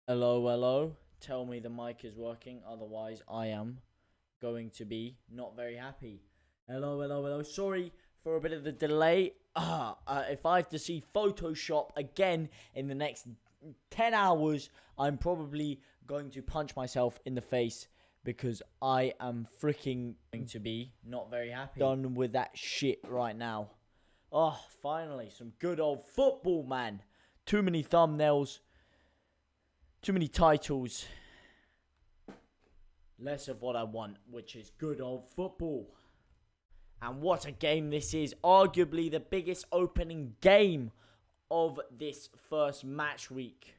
Hello, hello. Tell me the mic is working, otherwise I am going to be not very happy. Hello, hello, hello. Sorry for a bit of the delay. If I have to see Photoshop again in the next 10 hours, I'm probably going to punch myself in the face because I am freaking going to be not very happy. Done with that shit right now. Oh, finally, some good old football, man. Too many thumbnails. Too many titles. Less of what I want, which is good old football. And what a game this is. Arguably the biggest opening game of this first match week.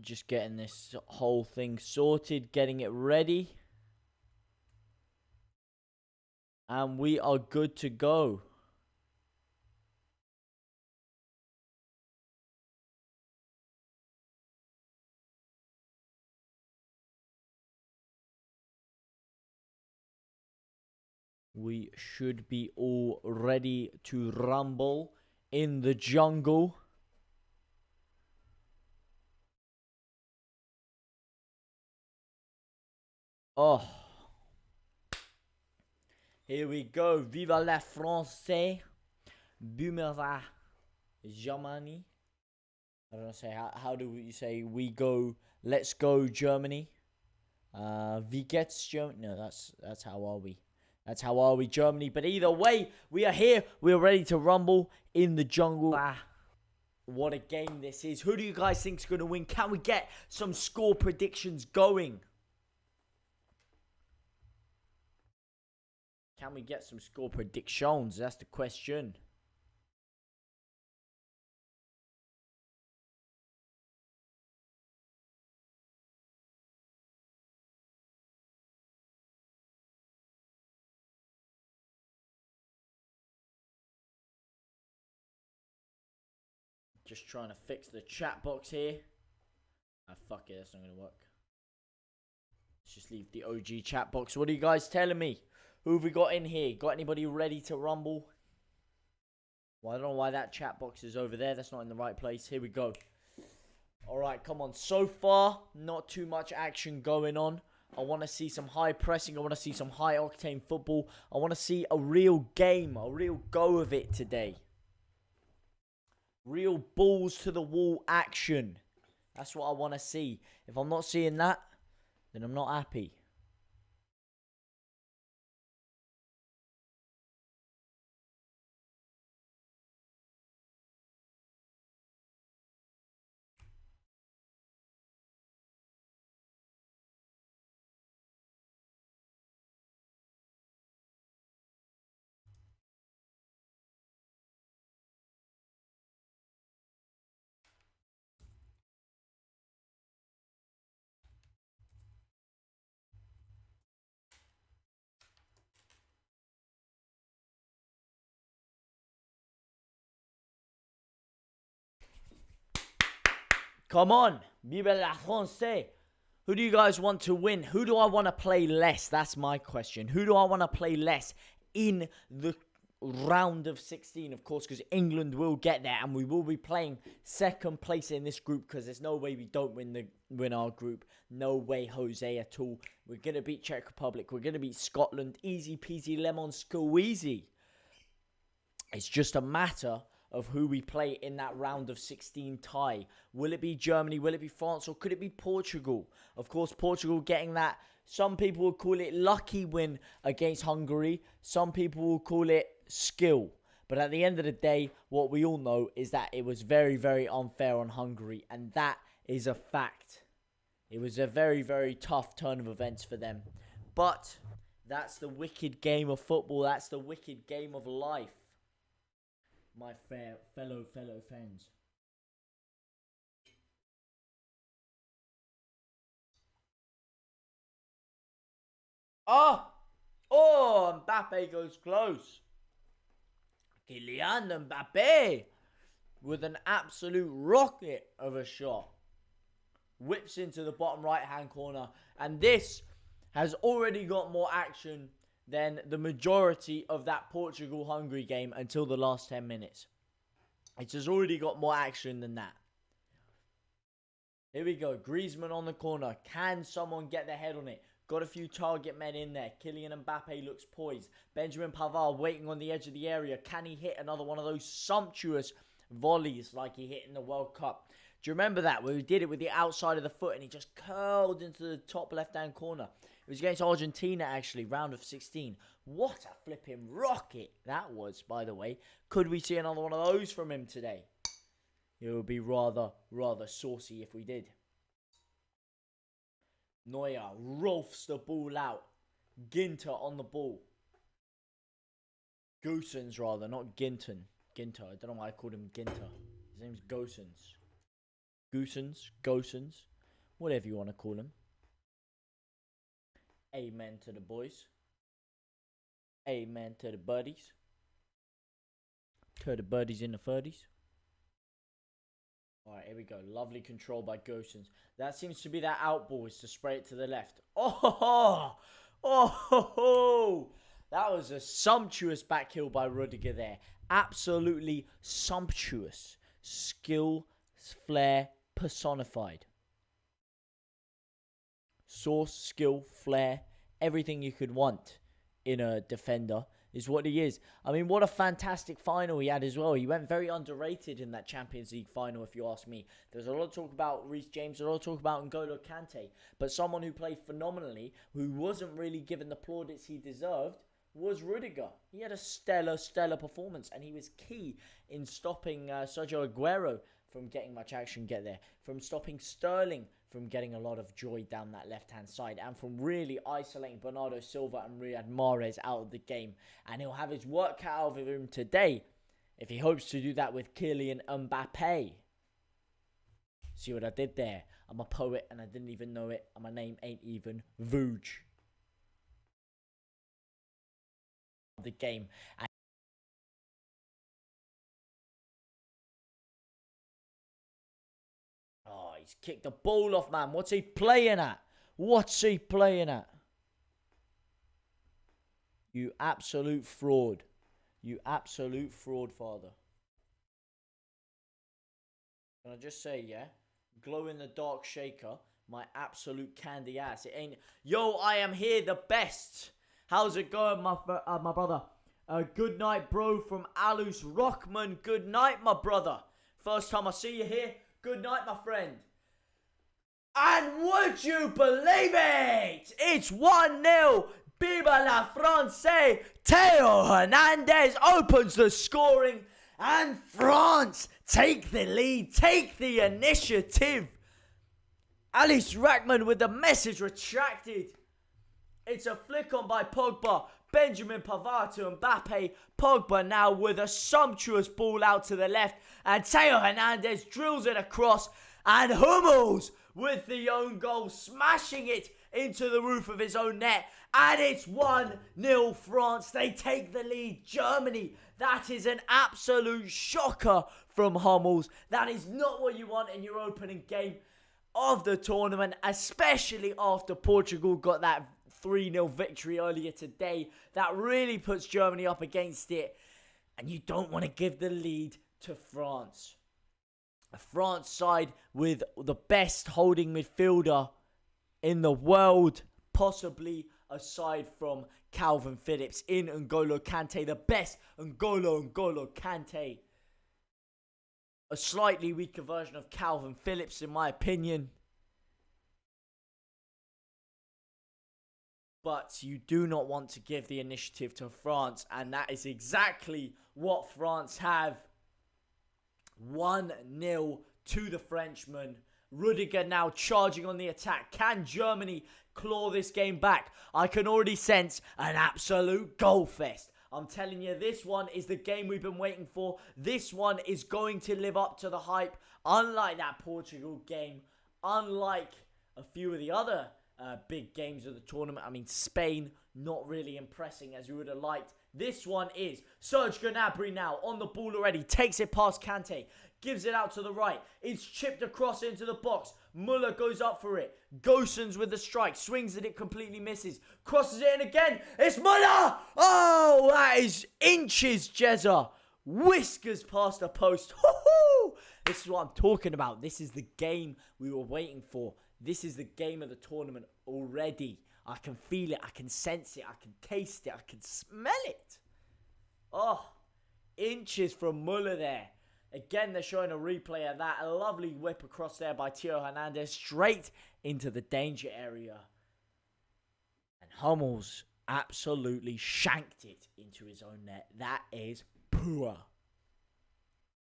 Just getting this whole thing sorted, getting it ready. And we are good to go. We should be all ready to rumble in the jungle. Oh. Here we go. Viva la France. Boomerang. Germany. I don't know, say how do you say we go? Let's go Germany. Wie geht's Germany? No, that's how are we. That's how are we Germany. But either way, we are here. We're ready to rumble in the jungle. What a game this is. Who do you guys think is going to win? Can we get some score predictions going? Can we get some score predictions? That's the question. Just trying to fix the chat box here. Fuck it, that's not going to work. Let's just leave the OG chat box. What are you guys telling me? Who have we got in here? Got anybody ready to rumble? Well, I don't know why that chat box is over there. That's not in the right place. Here we go. Alright, come on. So far, not too much action going on. I want to see some high pressing. I want to see some high octane football. I want to see a real game. A real go of it today. Real balls to the wall action. That's what I want to see. If I'm not seeing that, then I'm not happy. Come on. Vive la France. Who do you guys want to win? Who do I want to play less? That's my question. Who do I want to play less in the round of 16, of course, because England will get there and we will be playing second place in this group because there's no way we don't win our group. No way, Jose, at all. We're going to beat Czech Republic. We're going to beat Scotland. Easy peasy lemon squeezy. It's just a matter of who we play in that round of 16 tie. Will it be Germany? Will it be France? Or could it be Portugal? Of course, Portugal getting that. Some people will call it lucky win against Hungary. Some people will call it skill. But at the end of the day, what we all know is that it was very, very unfair on Hungary. And that is a fact. It was a very, very tough turn of events for them. But that's the wicked game of football. That's the wicked game of life. My fellow fans. Oh, Mbappe goes close. Kylian Mbappe with an absolute rocket of a shot. Whips into the bottom right-hand corner. And this has already got more action than the majority of that Portugal-Hungary game until the last 10 minutes. It has already got more action than that. Here we go. Griezmann on the corner. Can someone get their head on it? Got a few target men in there. Kylian Mbappe looks poised. Benjamin Pavard waiting on the edge of the area. Can he hit another one of those sumptuous volleys like he hit in the World Cup? Do you remember that? Where he did it with the outside of the foot and he just curled into the top left-hand corner. It was against Argentina, actually, round of 16. What a flipping rocket that was, by the way. Could we see another one of those from him today? It would be rather saucy if we did. Neuer rolfs the ball out. Ginter on the ball. Gosens, rather, not Ginter. Ginter, I don't know why I called him Ginter. His name's Gosens. Gosens, whatever you want to call him. Amen to the boys. Amen to the buddies. To the buddies in the 30s. Alright, here we go. Lovely control by Gosens. That seems to be that out ball, is to spray it to the left. Oh! That was a sumptuous back heel by Rudiger there. Absolutely sumptuous. Skill, flair, personified. Source, skill, flair, everything you could want in a defender is what he is. I mean, what a fantastic final he had as well. He went very underrated in that Champions League final, if you ask me. There's a lot of talk about Reece James, a lot of talk about N'Golo Kante, but someone who played phenomenally, who wasn't really given the plaudits he deserved, was Rudiger. He had a stellar performance, and he was key in stopping Sergio Aguero from getting much action from stopping Sterling from getting a lot of joy down that left-hand side, and from really isolating Bernardo Silva and Riyad Mahrez out of the game. And he'll have his work cut out of him today if he hopes to do that with Kylian Mbappe. See what I did there? I'm a poet and I didn't even know it, and my name ain't even Vuj. The game. Oh, he's kicked the ball off, man. What's he playing at? You absolute fraud. You absolute fraud, father. Can I just say, yeah? Glow in the dark shaker. My absolute candy ass. It ain't... Yo, I am here, the best. How's it going, my brother? Good night, bro, from Alus Rockman. Good night, my brother. First time I see you here. Good night, my friend. And would you believe it? It's 1-0. Viva la France. Theo Hernandez opens the scoring. And France take the lead, take the initiative. Alice Rackman with the message retracted. It's a flick on by Pogba. Benjamin Pavard to Mbappe. Pogba now with a sumptuous ball out to the left. And Theo Hernandez drills it across. And Hummels with the own goal, smashing it into the roof of his own net. And it's 1-0 France. They take the lead. Germany. That is an absolute shocker from Hummels. That is not what you want in your opening game of the tournament, especially after Portugal got that 3-0 victory earlier today. That really puts Germany up against it. And you don't want to give the lead to France. A France side with the best holding midfielder in the world, possibly aside from Calvin Phillips, in N'Golo Kante, the best N'Golo Kante. a slightly weaker version of Calvin Phillips, in my opinion. But you do not want to give the initiative to France, and that is exactly what France have. 1-0 to the Frenchman. Rudiger now charging on the attack. Can Germany claw this game back? I can already sense an absolute goal fest. I'm telling you, this one is the game we've been waiting for. This one is going to live up to the hype. Unlike that Portugal game, unlike a few of the other big games of the tournament. I mean, Spain not really impressing as you would have liked. This one is Serge Gnabry now on the ball already. Takes it past Kante. Gives it out to the right. It's chipped across into the box. Muller goes up for it. Gosens with the strike. Swings at it, completely misses. Crosses it in again. It's Muller! Oh, that is inches, Jezza. Whiskers past the post. Woo-hoo! This is what I'm talking about. This is the game we were waiting for. This is the game of the tournament already. I can feel it. I can sense it. I can taste it. I can smell it. Oh, inches from Muller there. Again, they're showing a replay of that. A lovely whip across there by Theo Hernandez. Straight into the danger area. And Hummels absolutely shanked it into his own net. That is poor.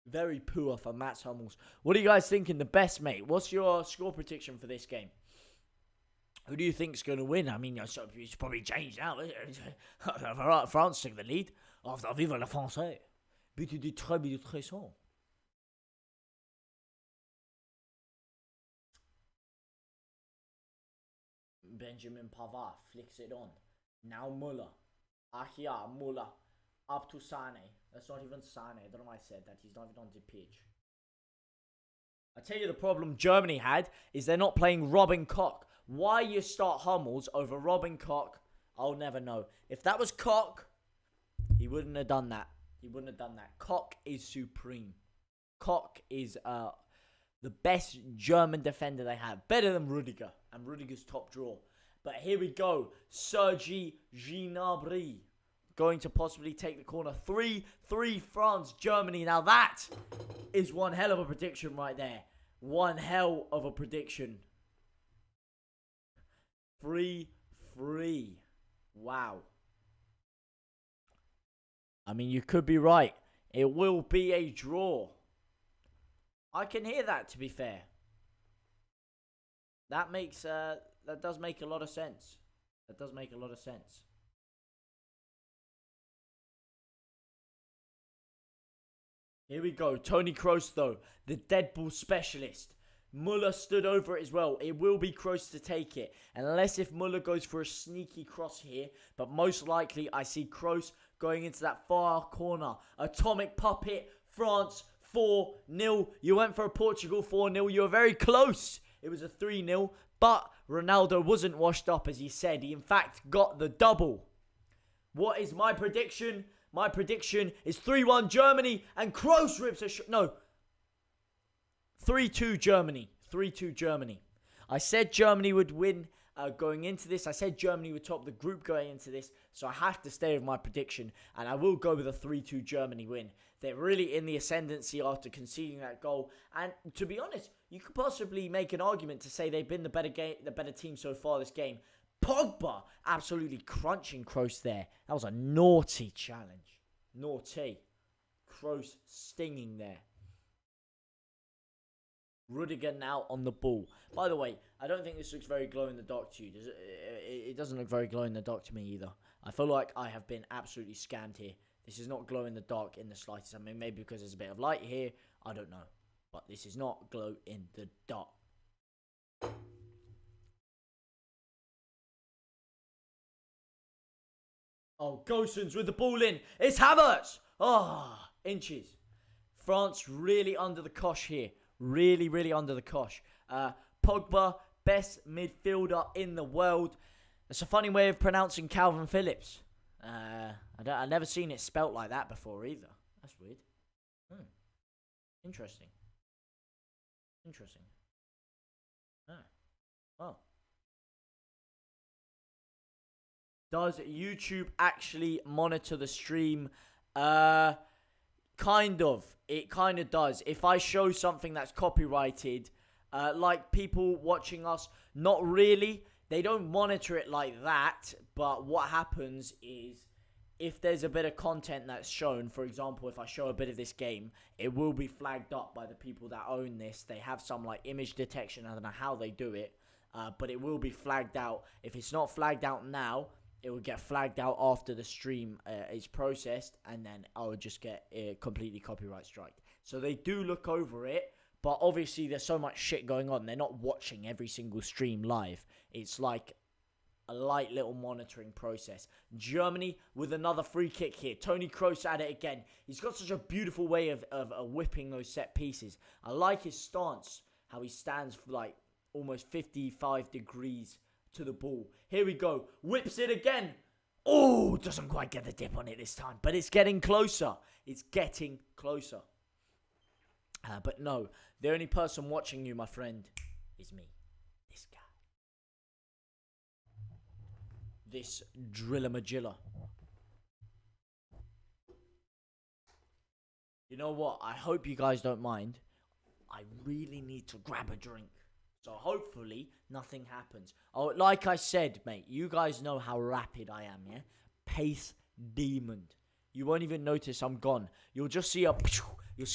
Very poor for Mats Hummels. What are you guys thinking the best, mate? What's your score prediction for this game? Who do you think's going to win? I mean, it's probably changed now. France took the lead. Vive la Français. But du très son. Benjamin Pavard flicks it on. Now Muller. Achia, Muller. Up to Sane. That's not even Sane. I don't know why I said that. He's not even on the pitch. I tell you the problem Germany had is they're not playing Robin Koch. Why you start Hummels over Robin Koch, I'll never know. If that was Koch, he wouldn't have done that. He wouldn't have done that. Koch is supreme. Koch is the best German defender they have. Better than Rudiger. And Rudiger's top draw. But here we go. Serge Gnabry going to possibly take the corner. 3-3 France, Germany. Now that is one hell of a prediction right there. One hell of a prediction. 3-3. Wow. I mean, you could be right. It will be a draw. I can hear that, to be fair. That does make a lot of sense. That does make a lot of sense. Here we go. Toni Kroos, though. The dead ball specialist. Muller stood over it as well. It will be Kroos to take it. Unless if Muller goes for a sneaky cross here. But most likely, I see Kroos going into that far corner. Atomic puppet. France 4-0. You went for a Portugal 4-0. You were very close. It was a 3-0. But Ronaldo wasn't washed up, as he said. He, in fact, got the double. What is my prediction? My prediction is 3-1 Germany. And Kroos rips a shot. No. 3-2 Germany. 3-2 Germany. I said Germany would win going into this. I said Germany would top the group going into this. So I have to stay with my prediction. And I will go with a 3-2 Germany win. They're really in the ascendancy after conceding that goal. And to be honest, you could possibly make an argument to say they've been the better team so far this game. Pogba absolutely crunching Kroos there. That was a naughty challenge. Naughty. Kroos stinging there. Rudiger now on the ball. By the way, I don't think this looks very glow in the dark to you. It doesn't look very glow in the dark to me either. I feel like I have been absolutely scammed here. This is not glow in the dark in the slightest. I mean, maybe because there's a bit of light here. I don't know. But this is not glow in the dark. Oh, Gosens with the ball in. It's Havertz. Oh, inches. France really under the cosh here. Really, really under the cosh. Pogba, best midfielder in the world. It's a funny way of pronouncing Calvin Phillips. I've never seen it spelt like that before either. That's weird. Interesting. Interesting. Oh. Does YouTube actually monitor the stream? Kind of. it kind of does. If I show something that's copyrighted, like people watching us, not really. They don't monitor it like that. But what happens is, if there's a bit of content that's shown, for example, if I show a bit of this game, it will be flagged up by the people that own this. They have some like image detection. I don't know how they do it, but it will be flagged out. If it's not flagged out now, it will get flagged out after the stream is processed, and then I would just get completely copyright strike. So they do look over it, but obviously there's so much shit going on. They're not watching every single stream live. It's like a light little monitoring process. Germany with another free kick here. Tony Kroos at it again. He's got such a beautiful way of whipping those set pieces. I like his stance, how he stands for like almost 55 degrees to the ball. Here we go. Whips it again. Oh, doesn't quite get the dip on it this time, but it's getting closer. It's getting closer. But no, the only person watching you, my friend, is me. This guy. This Drillamagilla. You know what? I hope you guys don't mind. I really need to grab a drink. So hopefully nothing happens. Oh, like I said, mate, you guys know how rapid I am, yeah? Pace demon. You won't even notice I'm gone. You'll just see a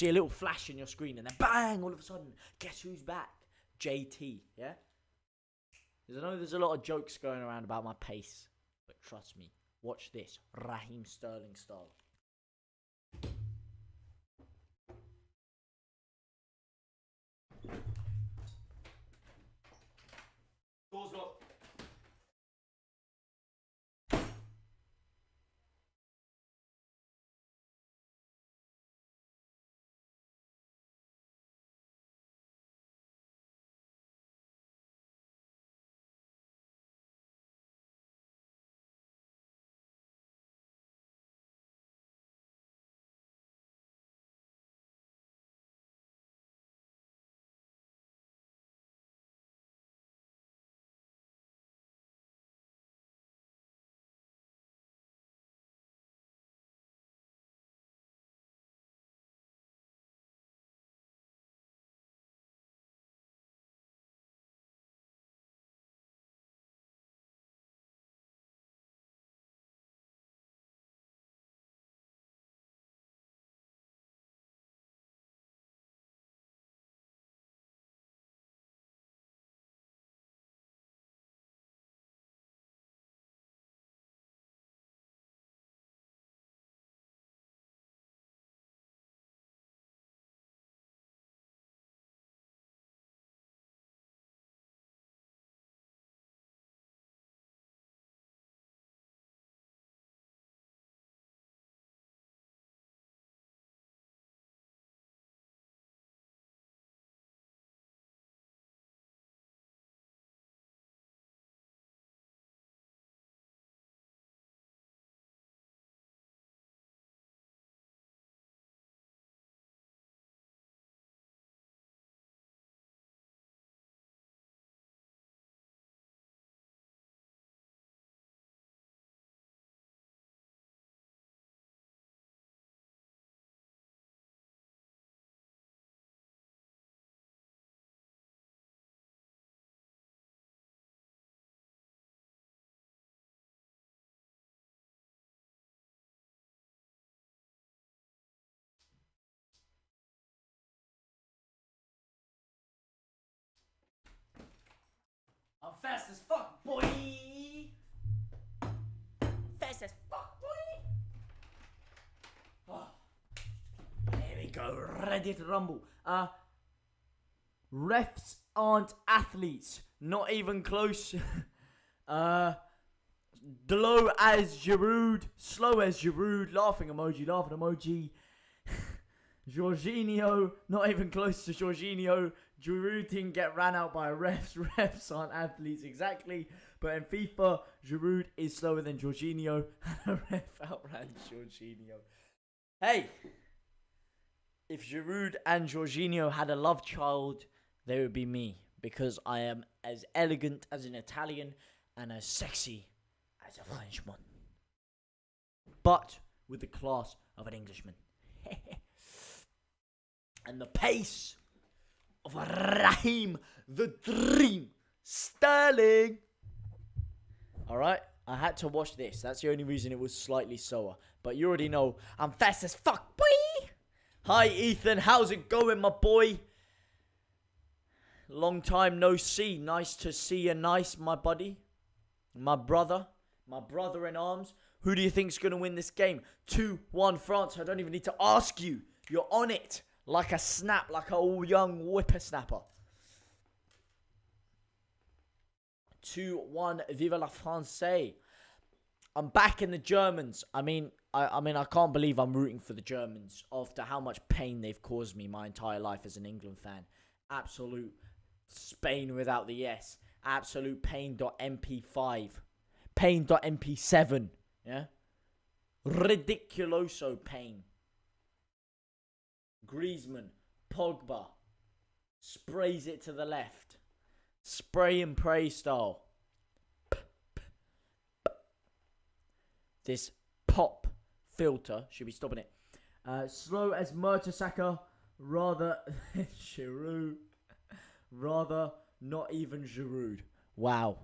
little flash in your screen, and then bang, all of a sudden, guess who's back? JT, yeah? Because I know there's a lot of jokes going around about my pace, but trust me, watch this, Raheem Sterling style. Doors locked. I'm fast as fuck, boy. Fast as fuck, boy. Oh. Here we go, ready to rumble. Refs aren't athletes, not even close. Slow as Giroud, slow as Giroud, laughing emoji. Jorginho, not even close to Jorginho. Giroud didn't get ran out by refs. Refs aren't athletes exactly. But in FIFA, Giroud is slower than Jorginho. And a ref outran Jorginho. Hey! If Giroud and Jorginho had a love child, they would be me. Because I am as elegant as an Italian and as sexy as a Frenchman. But with the class of an Englishman. and the pace of Raheem the Dream Sterling. Alright, I had to watch this. That's the only reason it was slightly slower. But you already know I'm fast as fuck, boy. Hi, Ethan. How's it going, my boy? Long time no see. Nice to see you, my buddy. My brother in arms. Who do you think's going to win this game? 2-1 France. I don't even need to ask you. You're on it. Like a snap, like a young whippersnapper. 2-1. Viva la France. I'm back in the Germans. I mean, I can't believe I'm rooting for the Germans after how much pain they've caused me my entire life as an England fan. Absolute Spain without the S. Absolute pain.mp5. Pain.mp7. Yeah? Ridiculoso pain. Griezmann. Pogba. Sprays it to the left. Spray and pray style. This pop filter should be stopping it. Slow as Mertesacker, rather Giroud, rather not even Giroud. Wow.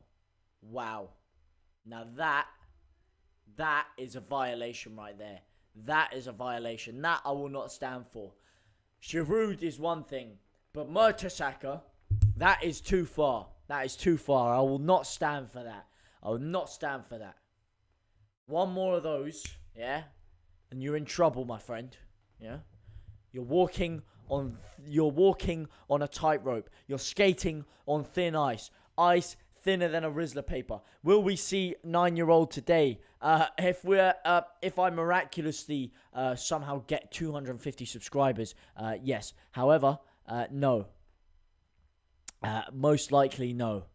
Now that is a violation right there. That is a violation. That I will not stand for. Giroud is one thing, but Mertesacker, that is too far. That is too far. I will not stand for that. I will not stand for that. One more of those, yeah, and you're in trouble, my friend. Yeah, you're walking on a tightrope. You're skating on thin ice thinner than a Rizzler paper. Will we see 9-year-old today? If I miraculously somehow get 250 subscribers, yes. However, no. Most likely, no.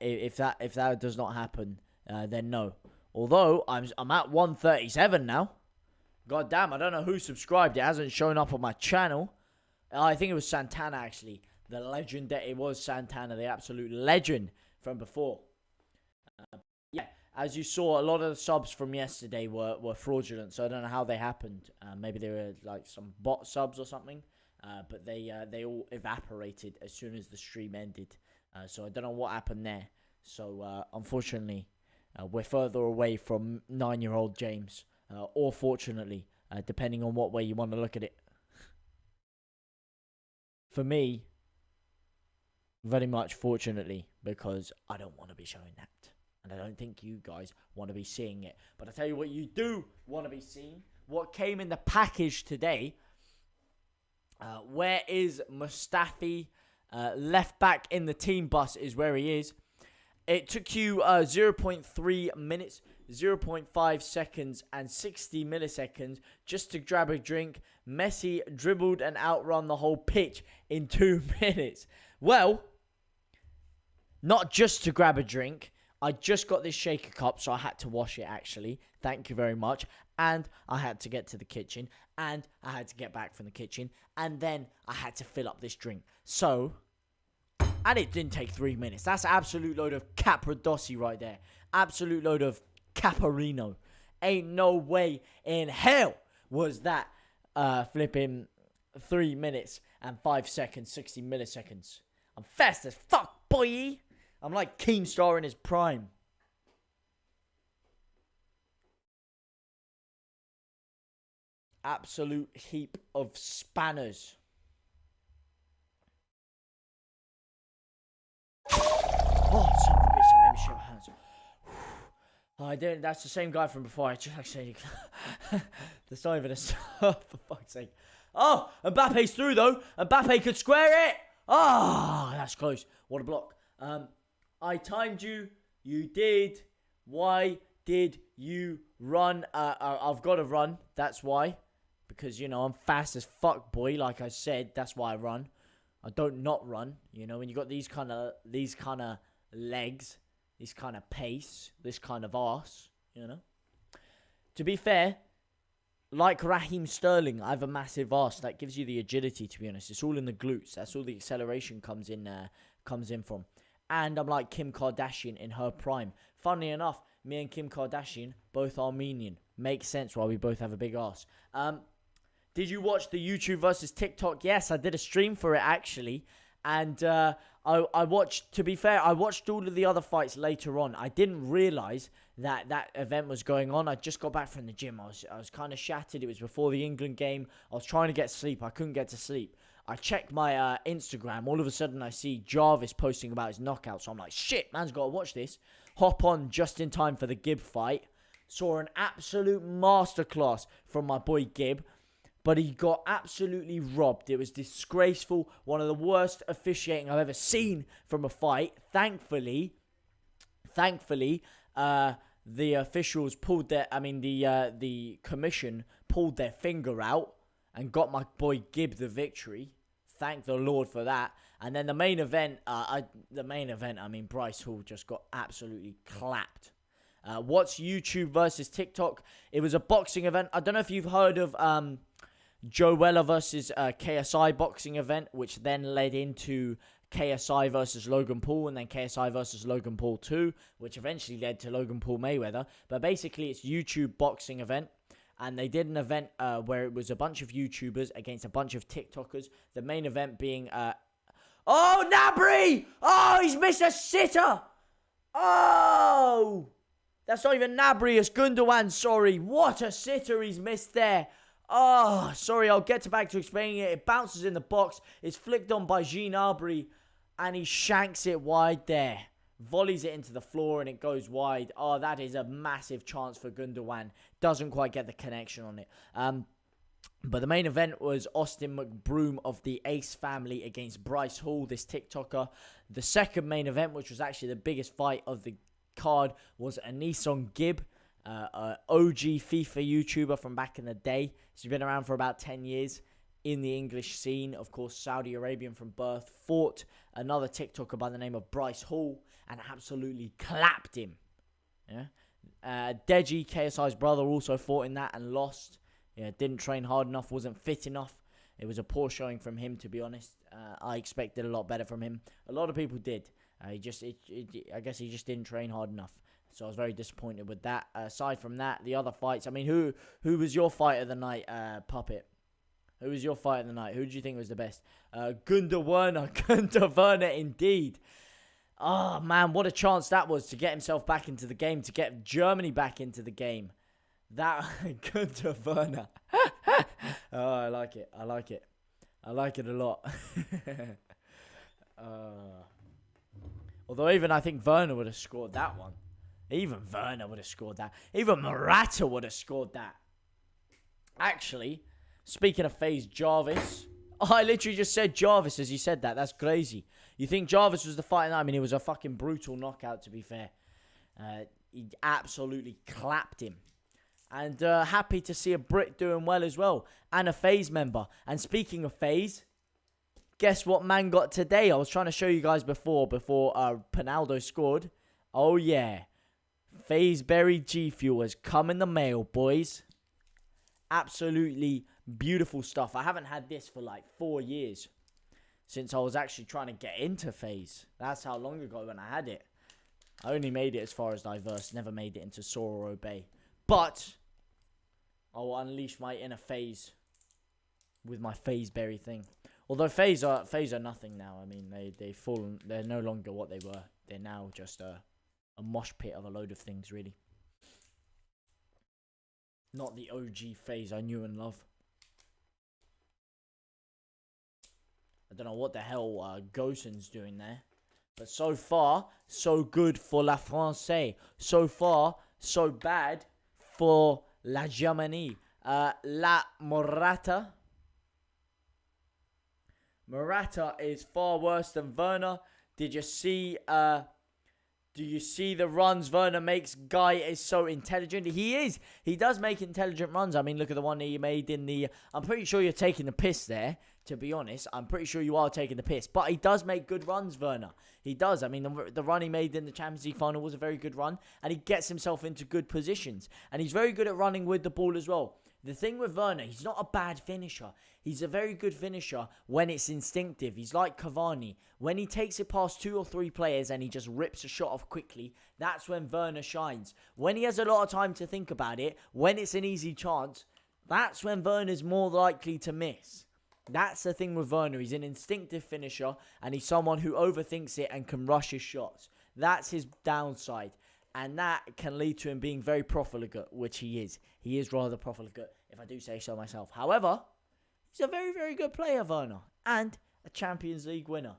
If that does not happen, then no. Although I'm at 137 now. God damn, I don't know who subscribed. It hasn't shown up on my channel. I think it was Santana, actually. The legend that it was Santana, the absolute legend from before. Yeah, as you saw, a lot of the subs from yesterday were fraudulent, so I don't know how they happened. Maybe they were like some bot subs or something. But they all evaporated as soon as the stream ended. So I don't know what happened there. So unfortunately, we're further away from 9-year-old James. Or fortunately, depending on what way you want to look at it. For me, very much fortunately, because I don't want to be showing that. And I don't think you guys want to be seeing it. But I tell you what you do want to be seeing. What came in the package today. Where is Mustafi? Left back in the team bus is where he is. It took you 0.3 minutes, 0.5 seconds, and 60 milliseconds just to grab a drink. Messi dribbled and outrun the whole pitch in 2 minutes. Well, not just to grab a drink. I just got this shaker cup, so I had to wash it, actually. Thank you very much. And I had to get to the kitchen. And I had to get back from the kitchen. And then I had to fill up this drink. So, and it didn't take 3 minutes. That's an absolute load of Capradossi right there. Absolute load of Caparino. Ain't no way in hell was that flipping 3 minutes and 5 seconds, 60 milliseconds. I'm fast as fuck, boy. I'm like Keemstar in his prime. Absolute heap of spanners. Oh, son of a bitch, I made me shake my hands. Oh, I didn't. That's the same guy from before. I just actually. There's not even a stop, for fuck's sake. Oh, Mbappe's through though. Mbappe could square it. Ah, that's close. What a block. I timed you. You did. Why did you run? I've got to run. That's why. Because, you know, I'm fast as fuck, boy. Like I said, that's why I run. I don't not run. You know, when you got these kind of legs, this kind of pace, this kind of arse, you know. To be fair, like Raheem Sterling, I have a massive arse that gives you the agility, to be honest. It's all in the glutes. That's all the acceleration comes in from. And I'm like Kim Kardashian in her prime. Funnily enough, me and Kim Kardashian, both Armenian. Makes sense why we both have a big arse. Did you watch the YouTube versus TikTok? Yes, I did a stream for it actually. And I watched, to be fair, I watched all of the other fights later on. I didn't realize that event was going on. I just got back from the gym. I was kind of shattered. It was before the England game. I was trying to get sleep. I couldn't get to sleep. I checked my Instagram. All of a sudden, I see Jarvis posting about his knockout. So I'm like, shit, man's got to watch this. Hop on just in time for the Gibb fight. Saw an absolute masterclass from my boy Gibb. But he got absolutely robbed. It was disgraceful. One of the worst officiating I've ever seen from a fight. Thankfully, the officials pulled the commission pulled their finger out and got my boy Gibb the victory. Thank the Lord for that. And then the main event, Bryce Hall just got absolutely clapped. What's YouTube versus TikTok? It was a boxing event. I don't know if you've heard of Joella versus KSI boxing event, which then led into KSI versus Logan Paul, and then KSI versus Logan Paul 2, which eventually led to Logan Paul Mayweather. But basically, it's YouTube boxing event, and they did an event where it was a bunch of YouTubers against a bunch of TikTokers. The main event being, oh, Nabri! Oh, he's missed a sitter! Oh! That's not even Nabri, it's Gundogan, sorry. What a sitter he's missed there. Oh, sorry, I'll get back to explaining it. It bounces in the box. It's flicked on by Jean Arbry, and he shanks it wide there. Volleys it into the floor, and it goes wide. Oh, that is a massive chance for Gundogan. Doesn't quite get the connection on it. But the main event was Austin McBroom of the Ace family against Bryce Hall, this TikToker. The second main event, which was actually the biggest fight of the card, was Anison Gibb. OG FIFA YouTuber from back in the day. He's been around for about 10 years in the English scene. Of course, Saudi Arabian from birth. Fought another TikToker by the name of Bryce Hall and absolutely clapped him. Yeah. Deji, KSI's brother, also fought in that and lost. Yeah, didn't train hard enough, wasn't fit enough. It was a poor showing from him, to be honest. I expected a lot better from him. A lot of people did. I guess he just didn't train hard enough. So I was very disappointed with that. Aside from that, the other fights. I mean, who was your fight of the night, Puppet? Who was your fight of the night? Who did you think was the best? Gunther Werner indeed. Oh, man, what a chance that was to get himself back into the game, to get Germany back into the game. That, Gunther Werner. Oh, I like it. I like it. I like it a lot. Although even I think Werner would have scored that one. Even Werner would have scored that. Even Murata would have scored that. Actually, speaking of FaZe Jarvis, I literally just said Jarvis as you said that. That's crazy. You think Jarvis was the fighter? I mean, it was a fucking brutal knockout, to be fair. He absolutely clapped him. And happy to see a Brit doing well as well. And a FaZe member. And speaking of FaZe, guess what man got today? I was trying to show you guys before Pinaldo scored. Oh, yeah. FaZeberry G Fuel has come in the mail, boys. Absolutely beautiful stuff. I haven't had this for like 4 years. Since I was actually trying to get into FaZe. That's how long ago when I had it. I only made it as far as Diverse. Never made it into Sora Obey. But I will unleash my inner FaZe with my FaZeberry thing. Although FaZe are nothing now. I mean, they're no longer what they were. They're now just a mosh pit of a load of things, really. Not the OG FaZe I knew and love. I don't know what the hell Gosen's doing there. But so far, so good for La France. So far, so bad for La Germanie. La Morata. Morata is far worse than Werner. Did you see... do you see the runs Werner makes? Guy is so intelligent. He is. He does make intelligent runs. I mean, look at the one he made in the... I'm pretty sure you're taking the piss there, to be honest. I'm pretty sure you are taking the piss. But he does make good runs, Werner. He does. I mean, the run he made in the Champions League final was a very good run. And he gets himself into good positions. And he's very good at running with the ball as well. The thing with Werner, he's not a bad finisher. He's a very good finisher when it's instinctive. He's like Cavani. When he takes it past 2 or 3 players and he just rips a shot off quickly, that's when Werner shines. When he has a lot of time to think about it, when it's an easy chance, that's when Werner's more likely to miss. That's the thing with Werner. He's an instinctive finisher, and he's someone who overthinks it and can rush his shots. That's his downside, and that can lead to him being very profligate, which he is. He is rather profligate, if I do say so myself. However, he's a very, very good player, Werner, and a Champions League winner.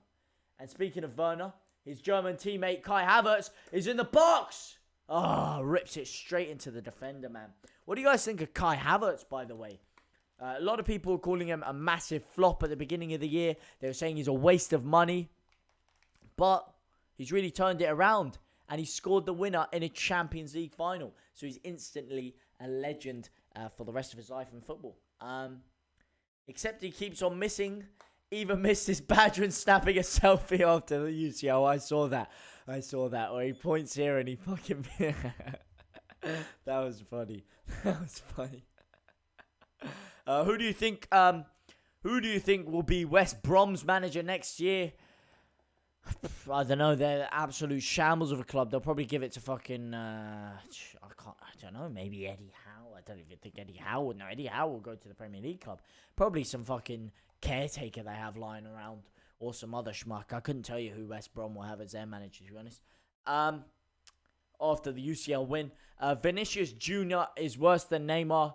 And speaking of Werner, his German teammate Kai Havertz is in the box. Rips it straight into the defender, man. What do you guys think of Kai Havertz, by the way? A lot of people are calling him a massive flop at the beginning of the year. They were saying he's a waste of money. But he's really turned it around. And he scored the winner in a Champions League final. So he's instantly a legend for the rest of his life in football. Except he keeps on missing. Even missed his badge when snapping a selfie after the UCL. I saw that. Where he points here and he fucking... That was funny. Who do you think will be West Brom's manager next year? I don't know. They're absolute shambles of a club. They'll probably give it to fucking I don't know, maybe Eddie Howe. I don't even think Eddie Howe would. No, Eddie Howe will go to the Premier League club. Probably some fucking caretaker they have lying around, or some other schmuck. I couldn't tell you who West Brom will have as their manager, to be honest. After the UCL win, Vinicius Jr. is worse than Neymar.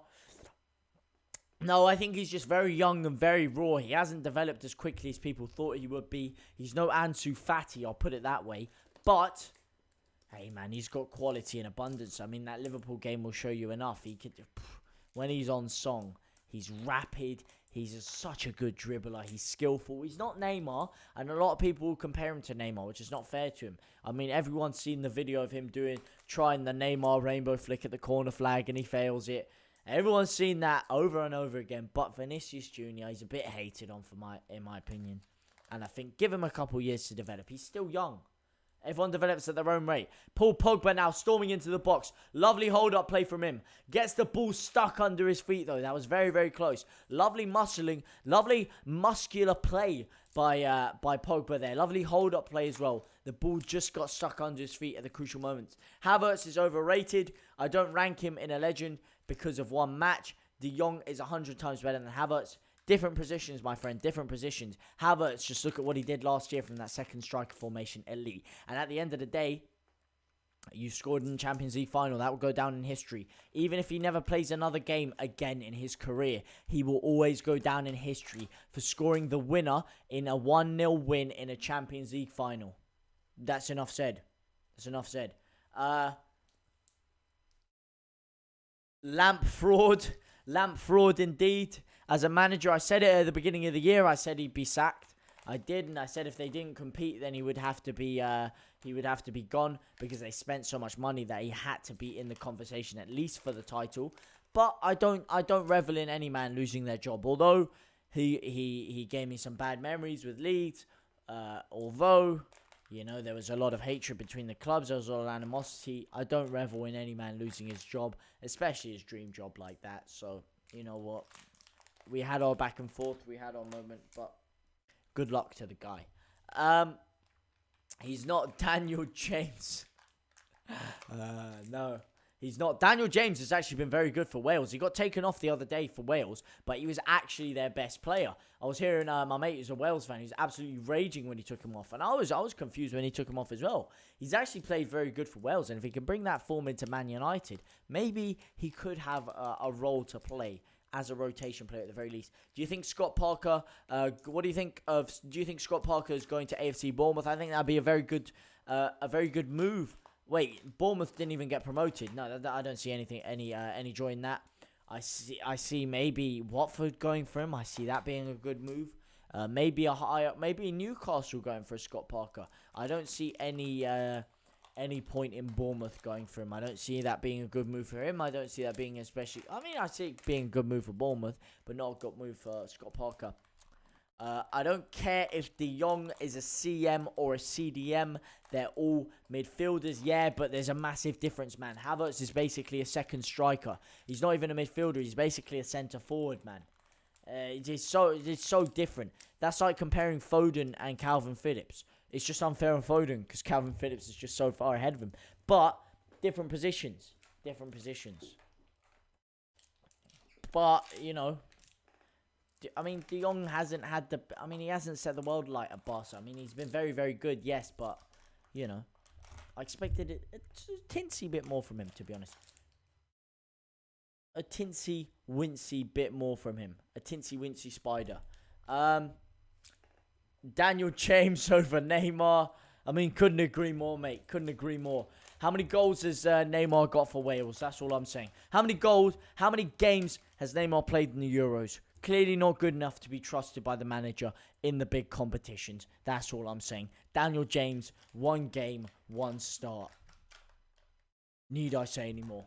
No, I think he's just very young and very raw. He hasn't developed as quickly as people thought he would be. He's no Ansu Fati, I'll put it that way. But, hey man, he's got quality in abundance. I mean, that Liverpool game will show you enough. He could, when he's on song, he's rapid. He's such a good dribbler. He's skillful. He's not Neymar, and a lot of people will compare him to Neymar, which is not fair to him. I mean, everyone's seen the video of him trying the Neymar rainbow flick at the corner flag, and he fails it. Everyone's seen that over and over again. But Vinicius Jr., he's a bit hated on in my opinion. And I think give him a couple years to develop. He's still young. Everyone develops at their own rate. Paul Pogba now storming into the box. Lovely hold-up play from him. Gets the ball stuck under his feet, though. That was very, very close. Lovely muscling. Lovely muscular play by Pogba there. Lovely hold-up play as well. The ball just got stuck under his feet at the crucial moments. Havertz is overrated. I don't rank him in a legend because of one match. De Jong is 100 times better than Havertz. Different positions, my friend. Different positions. Havertz, just look at what he did last year from that second striker formation. Elite. And at the end of the day, you scored in the Champions League final. That will go down in history. Even if he never plays another game again in his career, he will always go down in history for scoring the winner in a 1-0 win in a Champions League final. That's enough said. Lamp fraud indeed. As a manager, I said it at the beginning of the year. I said he'd be sacked. I did, and I said if they didn't compete, then he would have to be gone because they spent so much money that he had to be in the conversation at least for the title. But I don't revel in any man losing their job. Although he gave me some bad memories with Leeds. Although there was a lot of hatred between the clubs. There was a lot of animosity. I don't revel in any man losing his job, especially his dream job like that. So you know what. We had our back and forth. We had our moment, but good luck to the guy. He's not Daniel James. No, he's not. Daniel James has actually been very good for Wales. He got taken off the other day for Wales, but he was actually their best player. I was hearing my mate who's a Wales fan. He was absolutely raging when he took him off, and I was confused when he took him off as well. He's actually played very good for Wales, and if he can bring that form into Man United, maybe he could have a role to play as a rotation player at the very least. Do you think Scott Parker, do you think Scott Parker is going to AFC Bournemouth? I think that'd be a very good move. Wait, Bournemouth didn't even get promoted. No, I don't see any joy in that. I see maybe Watford going for him. I see that being a good move. Maybe Newcastle going for Scott Parker. I don't see any point in Bournemouth going for him. I don't see that being a good move for him. I don't see that being I see it being a good move for Bournemouth, but not a good move for Scott Parker. I don't care if De Jong is a CM or a CDM. They're all midfielders, yeah, but there's a massive difference, man. Havertz is basically a second striker. He's not even a midfielder. He's basically a centre forward, man. It's so different. That's like comparing Foden and Calvin Phillips. It's just unfair on Foden because Calvin Phillips is just so far ahead of him. But different positions. but, you know, I mean, De Jong hasn't had the... I mean, he hasn't set the world light at Barca. I mean, he's been very, very good, yes, but, you know, I expected a tinsy bit more from him, to be honest. A tinsy, wincy bit more from him. A tinsy, wincy spider. Daniel James over Neymar. I mean, couldn't agree more, mate. Couldn't agree more. How many goals has Neymar got for Wales? That's all I'm saying. How many goals, how many games has Neymar played in the Euros? Clearly not good enough to be trusted by the manager in the big competitions. That's all I'm saying. Daniel James, 1 game, 1 start. Need I say any more?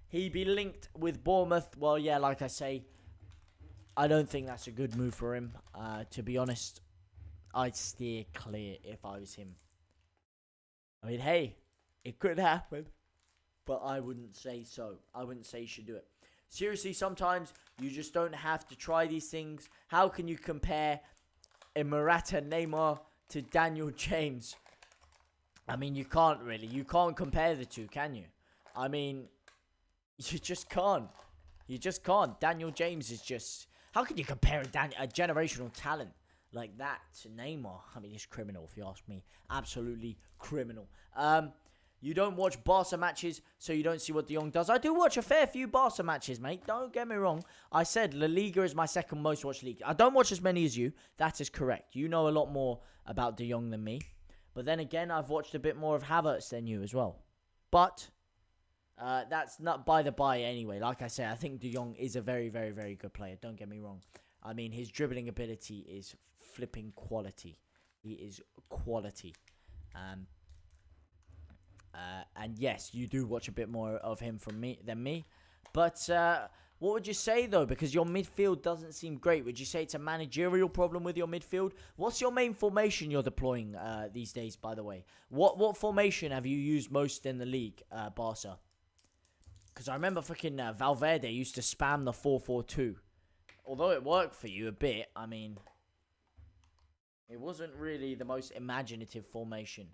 He be linked with Bournemouth. Well, yeah, like I say, I don't think that's a good move for him. To be honest, I'd steer clear if I was him. I mean, hey, it could happen, but I wouldn't say so. I wouldn't say you should do it. Seriously, sometimes you just don't have to try these things. How can you compare Emirata Neymar to Daniel James? I mean, you can't really. You can't compare the two, can you? I mean, you just can't. You just can't. Daniel James is just... How can you compare a generational talent like that to Neymar? I mean, it's criminal if you ask me. Absolutely criminal. You don't watch Barca matches, so you don't see what De Jong does. I do watch a fair few Barca matches, mate. Don't get me wrong. I said La Liga is my second most watched league. I don't watch as many as you. That is correct. You know a lot more about De Jong than me. But then again, I've watched a bit more of Havertz than you as well. But that's not by the by anyway. Like I said, I think De Jong is a very, very, very good player. Don't get me wrong. I mean, his dribbling ability is flipping quality. He is quality. And yes, you do watch a bit more of him than me. But what would you say, though? Because your midfield doesn't seem great. Would you say it's a managerial problem with your midfield? What's your main formation you're deploying these days, by the way? What formation have you used most in the league, Barca? Because I remember freaking Valverde used to spam the 4-4-2. Although it worked for you a bit, I mean, it wasn't really the most imaginative formation.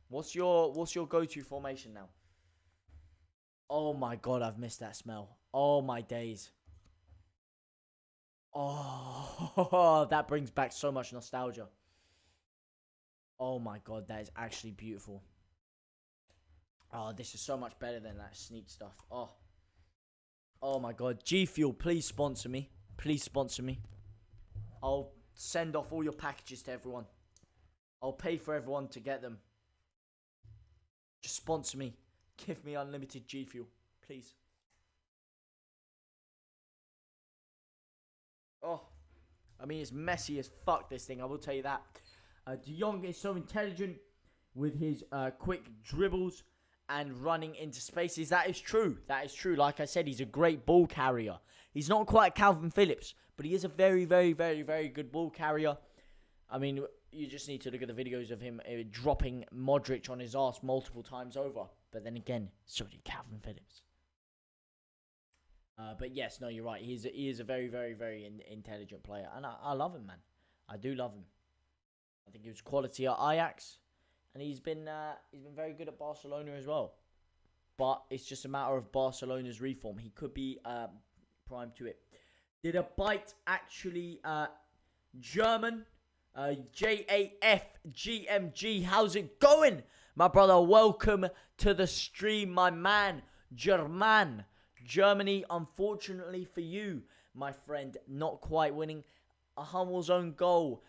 What's your go-to formation now? Oh my god, I've missed that smell. Oh my days. Oh, that brings back so much nostalgia. Oh my god, that is actually beautiful. Oh, this is so much better than that sneak stuff. Oh my god. G Fuel, please sponsor me. Please sponsor me. I'll send off all your packages to everyone. I'll pay for everyone to get them. Just sponsor me. Give me unlimited G Fuel, please. Oh, I mean, it's messy as fuck, this thing. I will tell you that. De Jong is so intelligent with his quick dribbles and running into spaces. That is true. That is true. Like I said, he's a great ball carrier. He's not quite Calvin Phillips, but he is a very, very, very, very good ball carrier. I mean, you just need to look at the videos of him dropping Modric on his ass multiple times over. But then again, so did Calvin Phillips. But yes, no, you're right. He is a very, very, very intelligent player. And I love him, man. I do love him. I think he was quality at Ajax. And he's been very good at Barcelona as well. But it's just a matter of Barcelona's reform. He could be primed to it. Did a bite actually German? JAFGMG, how's it going? My brother, welcome to the stream, my man, German. Germany, unfortunately for you, my friend, not quite winning. A Hummels own goal,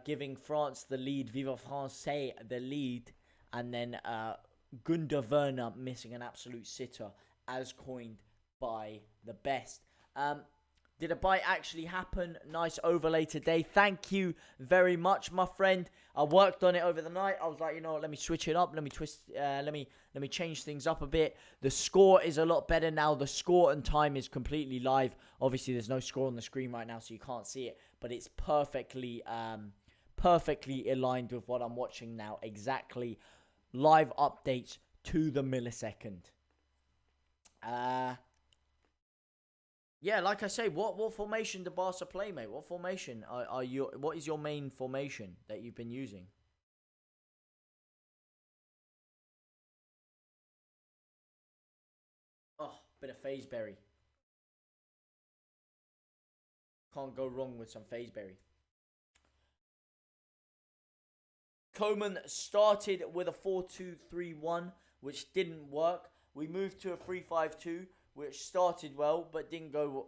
giving France the lead. Viva France, the lead. And then Gunda Werner missing an absolute sitter, as coined by the best. Did a bite actually happen? Nice overlay today. Thank you very much, my friend. I worked on it over the night. I was like, you know what, let me switch it up. Let me twist. Let me change things up a bit. The score is a lot better now. The score and time is completely live. Obviously, there's no score on the screen right now, so you can't see it. But it's perfectly aligned with what I'm watching now. Exactly, live updates to the millisecond. Yeah, like I say, what formation do Barca play, mate? What formation are you? What is your main formation that you've been using? Oh, bit of Fazeberry. Can't go wrong with some Fazeberry. Coman started with a 4-2-3-1, which didn't work. We moved to a 3-5-2, which started well, but didn't go.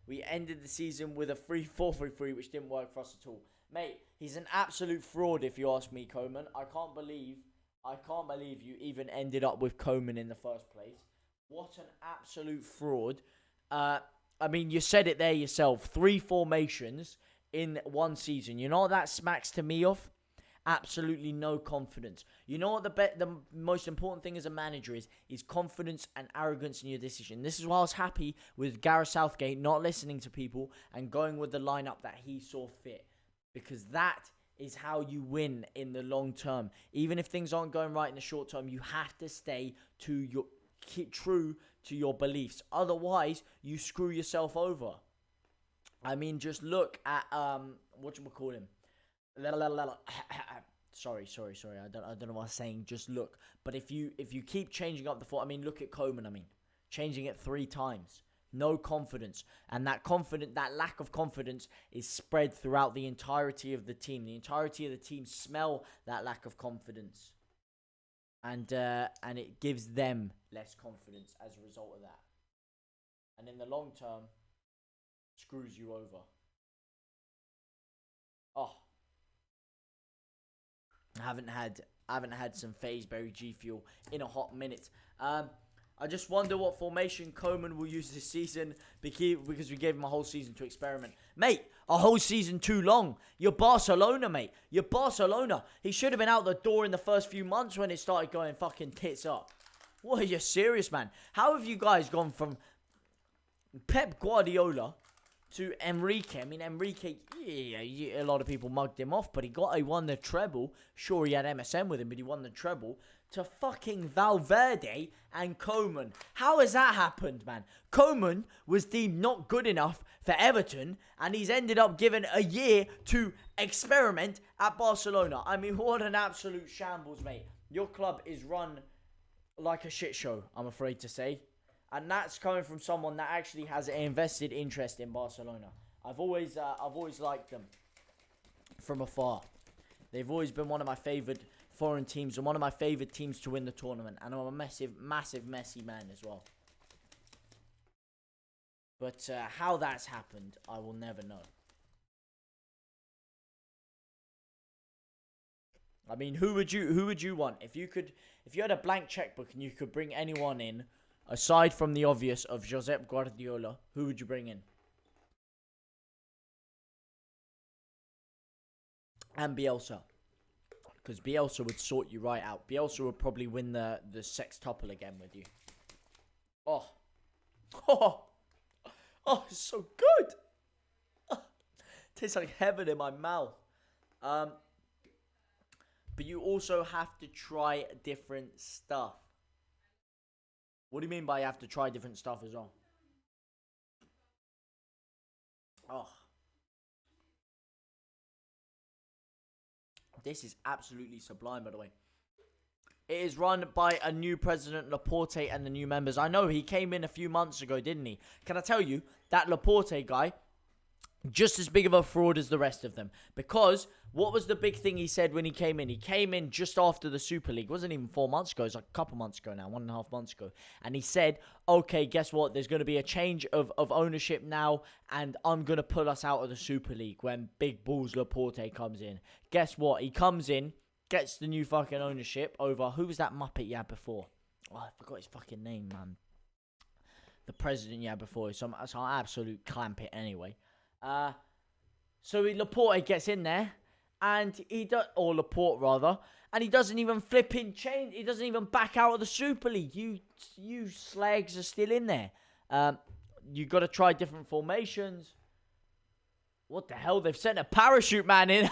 We ended the season with a 3-4-3-3, which didn't work for us at all. Mate, he's an absolute fraud, if you ask me, Coman. I can't believe you even ended up with Coman in the first place. What an absolute fraud. I mean, you said it there yourself. 3 formations in one season. You know what that smacks to me of? Absolutely no confidence. You know what the most important thing as a manager is confidence and arrogance in your decision. This is why I was happy with Gareth Southgate not listening to people and going with the lineup that he saw fit. Because that is how you win in the long term. Even if things aren't going right in the short term, you have to keep true to your beliefs. Otherwise, you screw yourself over. I mean, just look at whatchamacallit. Sorry. I don't know what I'm saying. Just look. But if you keep changing up the form, I mean, look at Coman. I mean, changing it 3 times. No confidence. And that lack of confidence is spread throughout the entirety of the team. The entirety of the team smell that lack of confidence. And it gives them less confidence as a result of that. And in the long term, screws you over. Oh. I haven't had some Fazeberry G Fuel in a hot minute. I just wonder what formation Coman will use this season because we gave him a whole season to experiment. Mate, a whole season too long. You're Barcelona, mate. You're Barcelona. He should have been out the door in the first few months when it started going fucking tits up. What, are you serious, man? How have you guys gone from Pep Guardiola to Enrique? I mean, Enrique, a lot of people mugged him off, but he won the treble. Sure, he had MSN with him, but he won the treble. To fucking Valverde and Coman. How has that happened, man? Coman was deemed not good enough for Everton, and he's ended up given a year to experiment at Barcelona. I mean, what an absolute shambles, mate. Your club is run like a shit show, I'm afraid to say. And that's coming from someone that actually has an invested interest in Barcelona. I've always liked them from afar. They've always been one of my favoured foreign teams and one of my favourite teams to win the tournament. And I'm a massive Messi man as well. But how that's happened, I will never know. I mean, who would you want if you had a blank checkbook and you could bring anyone in aside from the obvious of Josep Guardiola? Who would you bring in? And Bielsa. Because Bielsa would sort you right out. Bielsa would probably win the sextuple again with you. Oh, it's so good. Tastes like heaven in my mouth. But you also have to try different stuff. What do you mean by you have to try different stuff as well? Oh. This is absolutely sublime, by the way. It is run by a new president, Laporte, and the new members. I know he came in a few months ago, didn't he? Can I tell you, that Laporte guy, just as big of a fraud as the rest of them. Because what was the big thing he said when he came in? He came in just after the Super League. It wasn't even 4 months ago. It was like a couple months ago now, 1.5 months ago. And he said, okay, guess what? There's going to be a change of ownership now, and I'm going to pull us out of the Super League when Big Balls Laporte comes in. Guess what? He comes in, gets the new fucking ownership over... Who was that Muppet you had before? Oh, I forgot his fucking name, man. The president you had before. So I'll absolute clamp it anyway. So Laporte gets in there, and he does, or Laporte rather, and he doesn't even flip in change. He doesn't even back out of the Super League. You slags are still in there. You got to try different formations. What the hell? They've sent a parachute man in.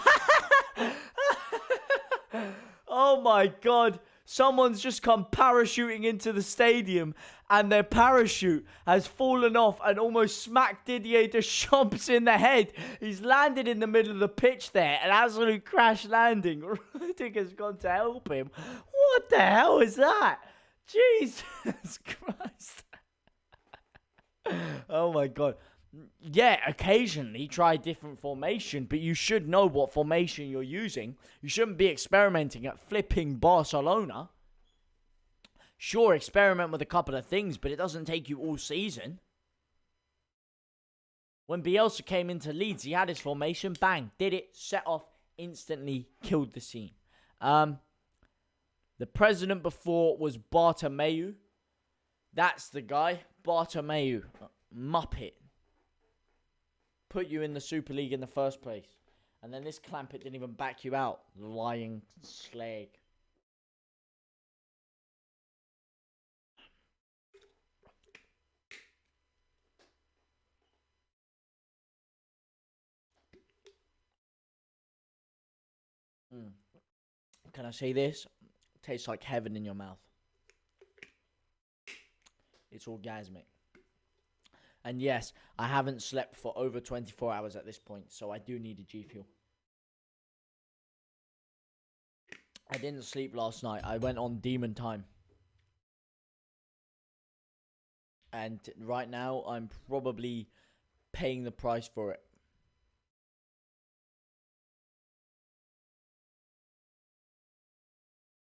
Oh my god. Someone's just come parachuting into the stadium, and their parachute has fallen off and almost smacked Didier Deschamps in the head. He's landed in the middle of the pitch there, an absolute crash landing. Rudiger's gone to help him. What the hell is that? Jesus Christ. Oh my god. Yeah, occasionally try a different formation, but you should know what formation you're using. You shouldn't be experimenting at flipping Barcelona. Sure, experiment with a couple of things, but it doesn't take you all season. When Bielsa came into Leeds, he had his formation, bang, did it, set off, instantly killed the scene. The president before was Bartomeu. That's the guy, Bartomeu. Muppet. Put you in the Super League in the first place. And then this Clampett didn't even back you out. Lying slag. Can I say this? It tastes like heaven in your mouth. It's orgasmic. And yes, I haven't slept for over 24 hours at this point, so I do need a G Fuel. I didn't sleep last night. I went on demon time. And right now, I'm probably paying the price for it.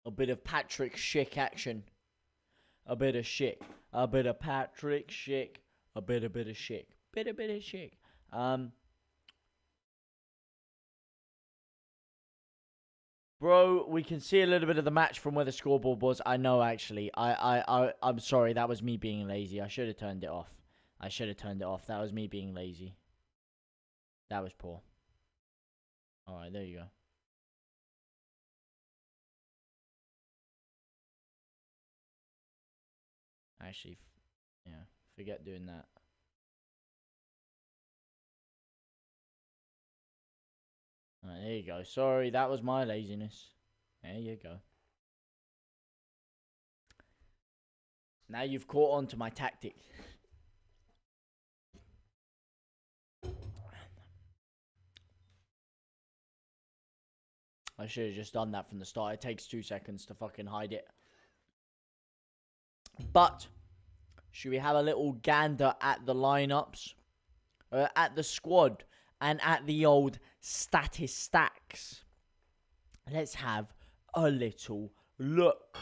A bit of Patrick Schick action. A bit of Schick. A bit of Patrick Schick. A bit of Schick. Bit of Schick. Bro, we can see a little bit of the match from where the scoreboard was. I know, actually. I'm sorry. That was me being lazy. I should have turned it off. That was me being lazy. That was poor. Alright, there you go. Actually, yeah, forget doing that. Alright, there you go. Sorry, that was my laziness. There you go. Now you've caught on to my tactic. I should have just done that from the start. It takes 2 seconds to fucking hide it. But, should we have a little gander at the lineups? At the squad? And at the old statistics? Let's have a little look.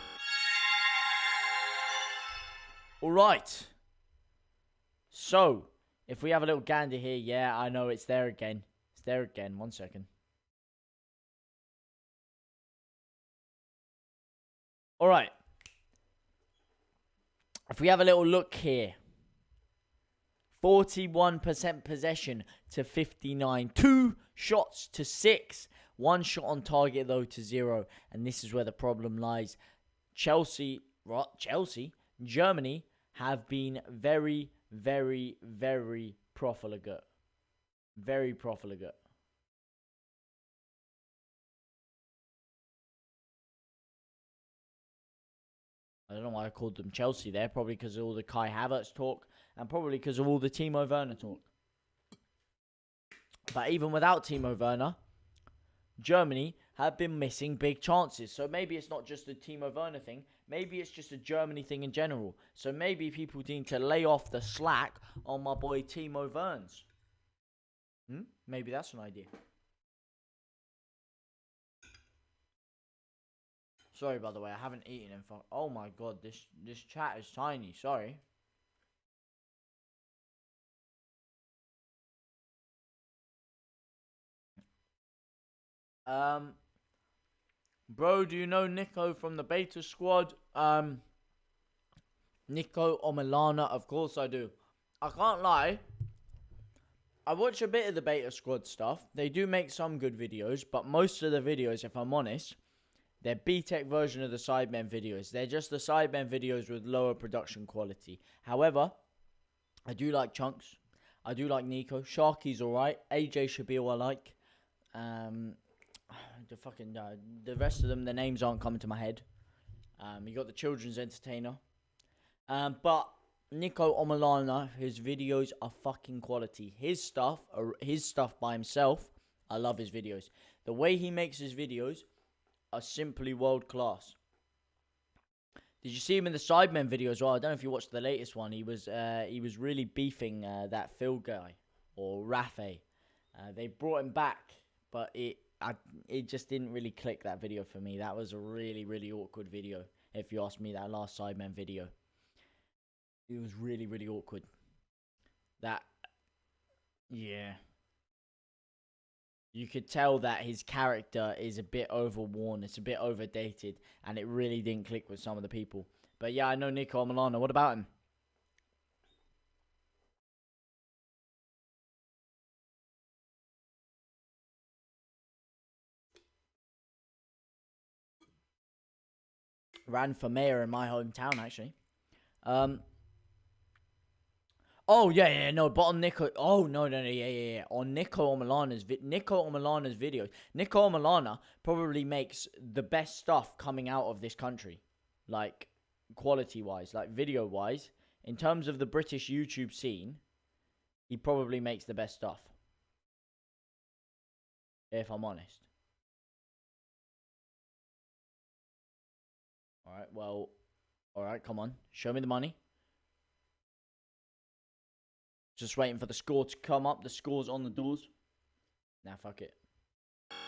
Alright. So, if we have a little gander here, yeah, I know it's there again. It's there again. 1 second. Alright. If we have a little look here. 41% possession to 59. 2 shots to 6. 1 shot on target, though, to 0. And this is where the problem lies. Germany have been very, very, very profligate. Very profligate. I don't know why I called them Chelsea there. Probably because of all the Kai Havertz talk. And probably because of all the Timo Werner talk. But even without Timo Werner, Germany have been missing big chances. So maybe it's not just a Timo Werner thing. Maybe it's just a Germany thing in general. So maybe people need to lay off the slack on my boy Timo Werner's. Maybe that's an idea. Sorry, by the way, I haven't eaten in fuck. Oh my god, this chat is tiny. Sorry. Bro, do you know Nico from the beta squad? Nico Omilana, of course I do. I can't lie. I watch a bit of the beta squad stuff. They do make some good videos, but most of the videos, if I'm honest, they're B-Tech version of the Sidemen videos. They're just the Sidemen videos with lower production quality. However, I do like Chunks. I do like Nico. Sharky's alright. AJ Shabil I like. The rest of them, the names aren't coming to my head. You got the Children's Entertainer. But Nico Omilana, his videos are fucking quality. His stuff by himself, I love his videos. The way he makes his videos are simply world class. Did you see him in the Sidemen video as well? I don't know if you watched the latest one. He was really beefing that Phil guy or Rafe. They brought him back, but it just didn't really click, that video for me. That was a really, really awkward video, if you ask me, that last Sidemen video. It was really, really awkward. Yeah. You could tell that his character is a bit overworn. It's a bit overdated, and it really didn't click with some of the people. But yeah, I know Nico Milano. What about him? Ran for mayor in my hometown, actually. Oh, yeah, no, but on Nico... Oh, no, yeah. On Nico Milana's videos, Nico Milana probably makes the best stuff coming out of this country. Like, quality-wise, like, video-wise. In terms of the British YouTube scene, he probably makes the best stuff. If I'm honest. Alright, well... Alright, come on. Show me the money. Just waiting for the score to come up. The score's on the doors. Nah, fuck it. Let's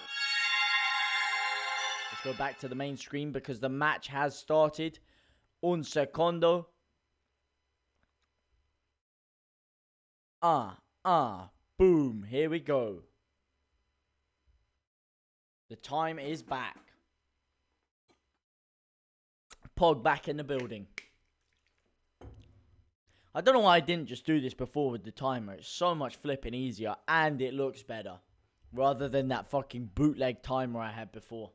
go back to the main screen because the match has started. Un secondo. Boom. Here we go. The time is back. Pog back in the building. I don't know why I didn't just do this before with the timer. It's so much flipping easier and it looks better. Rather than that fucking bootleg timer I had before.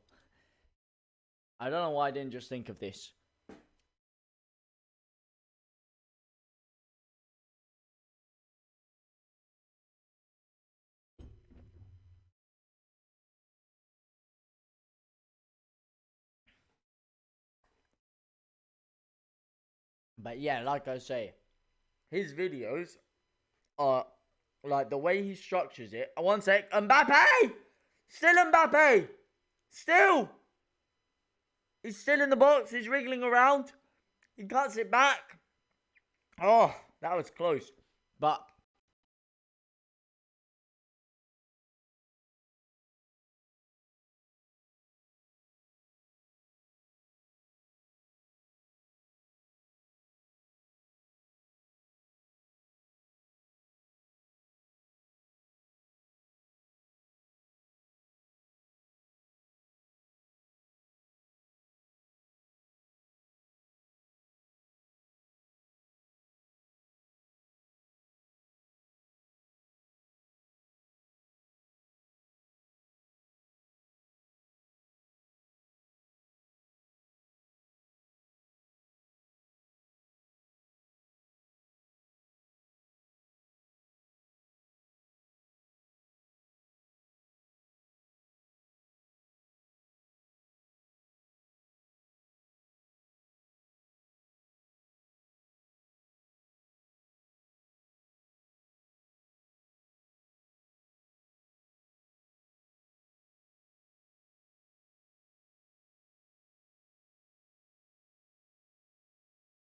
I don't know why I didn't just think of this. But yeah, like I say, his videos are like the way he structures it. One sec. Mbappe! Still Mbappe! Still! He's still in the box. He's wriggling around. He cuts it back. Oh, that was close. But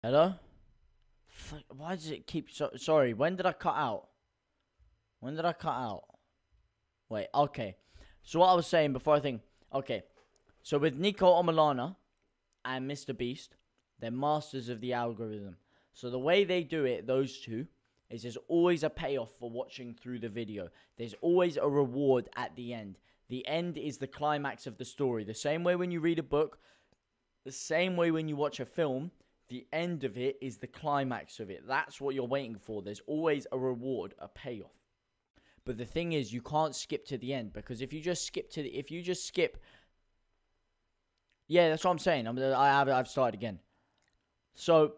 hello? Why does it keep... sorry, when did I cut out? Wait, okay. So what I was saying before I think... Okay. So with Nico Omilana and Mr. Beast, they're masters of the algorithm. So the way they do it, those two, is there's always a payoff for watching through the video. There's always a reward at the end. The end is the climax of the story. The same way when you read a book, the same way when you watch a film... The end of it is the climax of it. That's what you're waiting for. There's always a reward, a payoff. But the thing is, you can't skip to the end because if you just skip yeah, that's what I'm saying. I've started again. So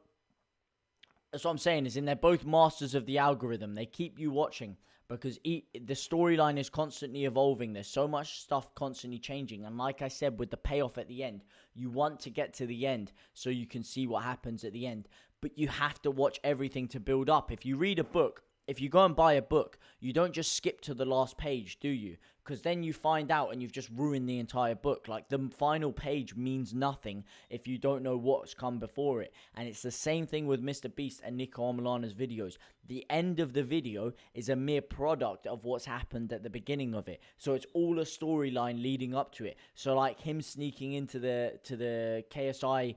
that's what I'm saying is, they're both masters of the algorithm. They keep you watching because the storyline is constantly evolving. There's so much stuff constantly changing. And like I said, with the payoff at the end, you want to get to the end so you can see what happens at the end. But you have to watch everything to build up. If you read a book, if you go and buy a book, you don't just skip to the last page, do you? because then you find out and you've just ruined the entire book. Like, the final page means nothing if you don't know what's come before it. And it's the same thing with Mr. Beast and Nico Milana's videos. The end of the video is a mere product of what's happened at the beginning of it. So it's all a storyline leading up to it. So like him sneaking into the KSI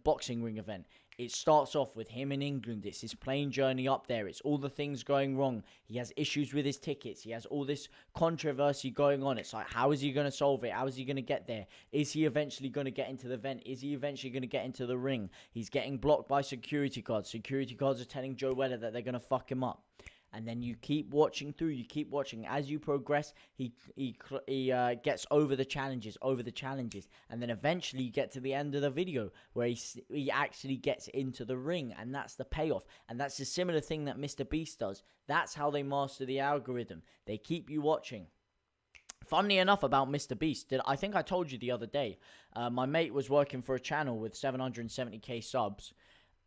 boxing ring event. It starts off with him in England. It's his plane journey up there. It's all the things going wrong. He has issues with his tickets. He has all this controversy going on. It's like, how is he going to solve it? How is he going to get there? Is he eventually going to get into the event? Is he eventually going to get into the ring? He's getting blocked by security guards. Security guards are telling Joe Weller that they're going to fuck him up. And then you keep watching through. You keep watching. As you progress, he gets over the challenges. And then eventually you get to the end of the video where he actually gets into the ring. And that's the payoff. And that's a similar thing that Mr. Beast does. That's how they master the algorithm. They keep you watching. Funny enough about Mr. Beast, I think I told you the other day, my mate was working for a channel with 770k subs.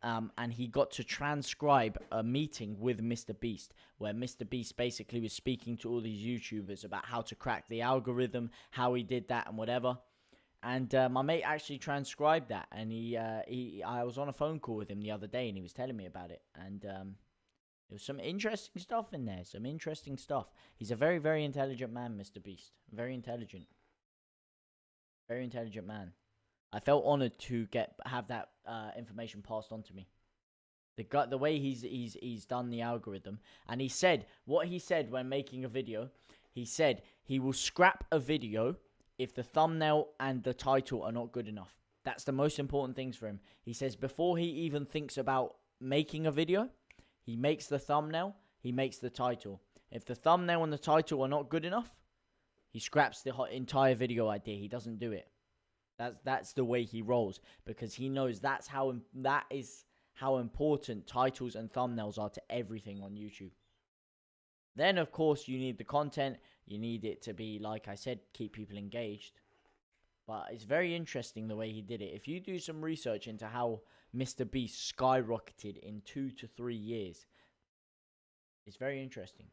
And he got to transcribe a meeting with Mr. Beast, where Mr. Beast basically was speaking to all these YouTubers about how to crack the algorithm, how he did that, and whatever. And my mate actually transcribed that, and I was on a phone call with him the other day, and he was telling me about it. And there was some interesting stuff in there, some interesting stuff. He's a very, very intelligent man, Mr. Beast. Very intelligent man. I felt honored to have that information passed on to me. The way he's done the algorithm, and he said what he said when making a video. He said he will scrap a video if the thumbnail and the title are not good enough. That's the most important things for him. He says before he even thinks about making a video, he makes the thumbnail, he makes the title. If the thumbnail and the title are not good enough, he scraps the entire video idea. He doesn't do it. That's the way he rolls, because he knows that is how important titles and thumbnails are to everything on YouTube. Then, of course, you need the content. You need it to be, like I said, keep people engaged. But it's very interesting the way he did it. If you do some research into how Mr. Beast skyrocketed in 2 to 3 years, it's very interesting.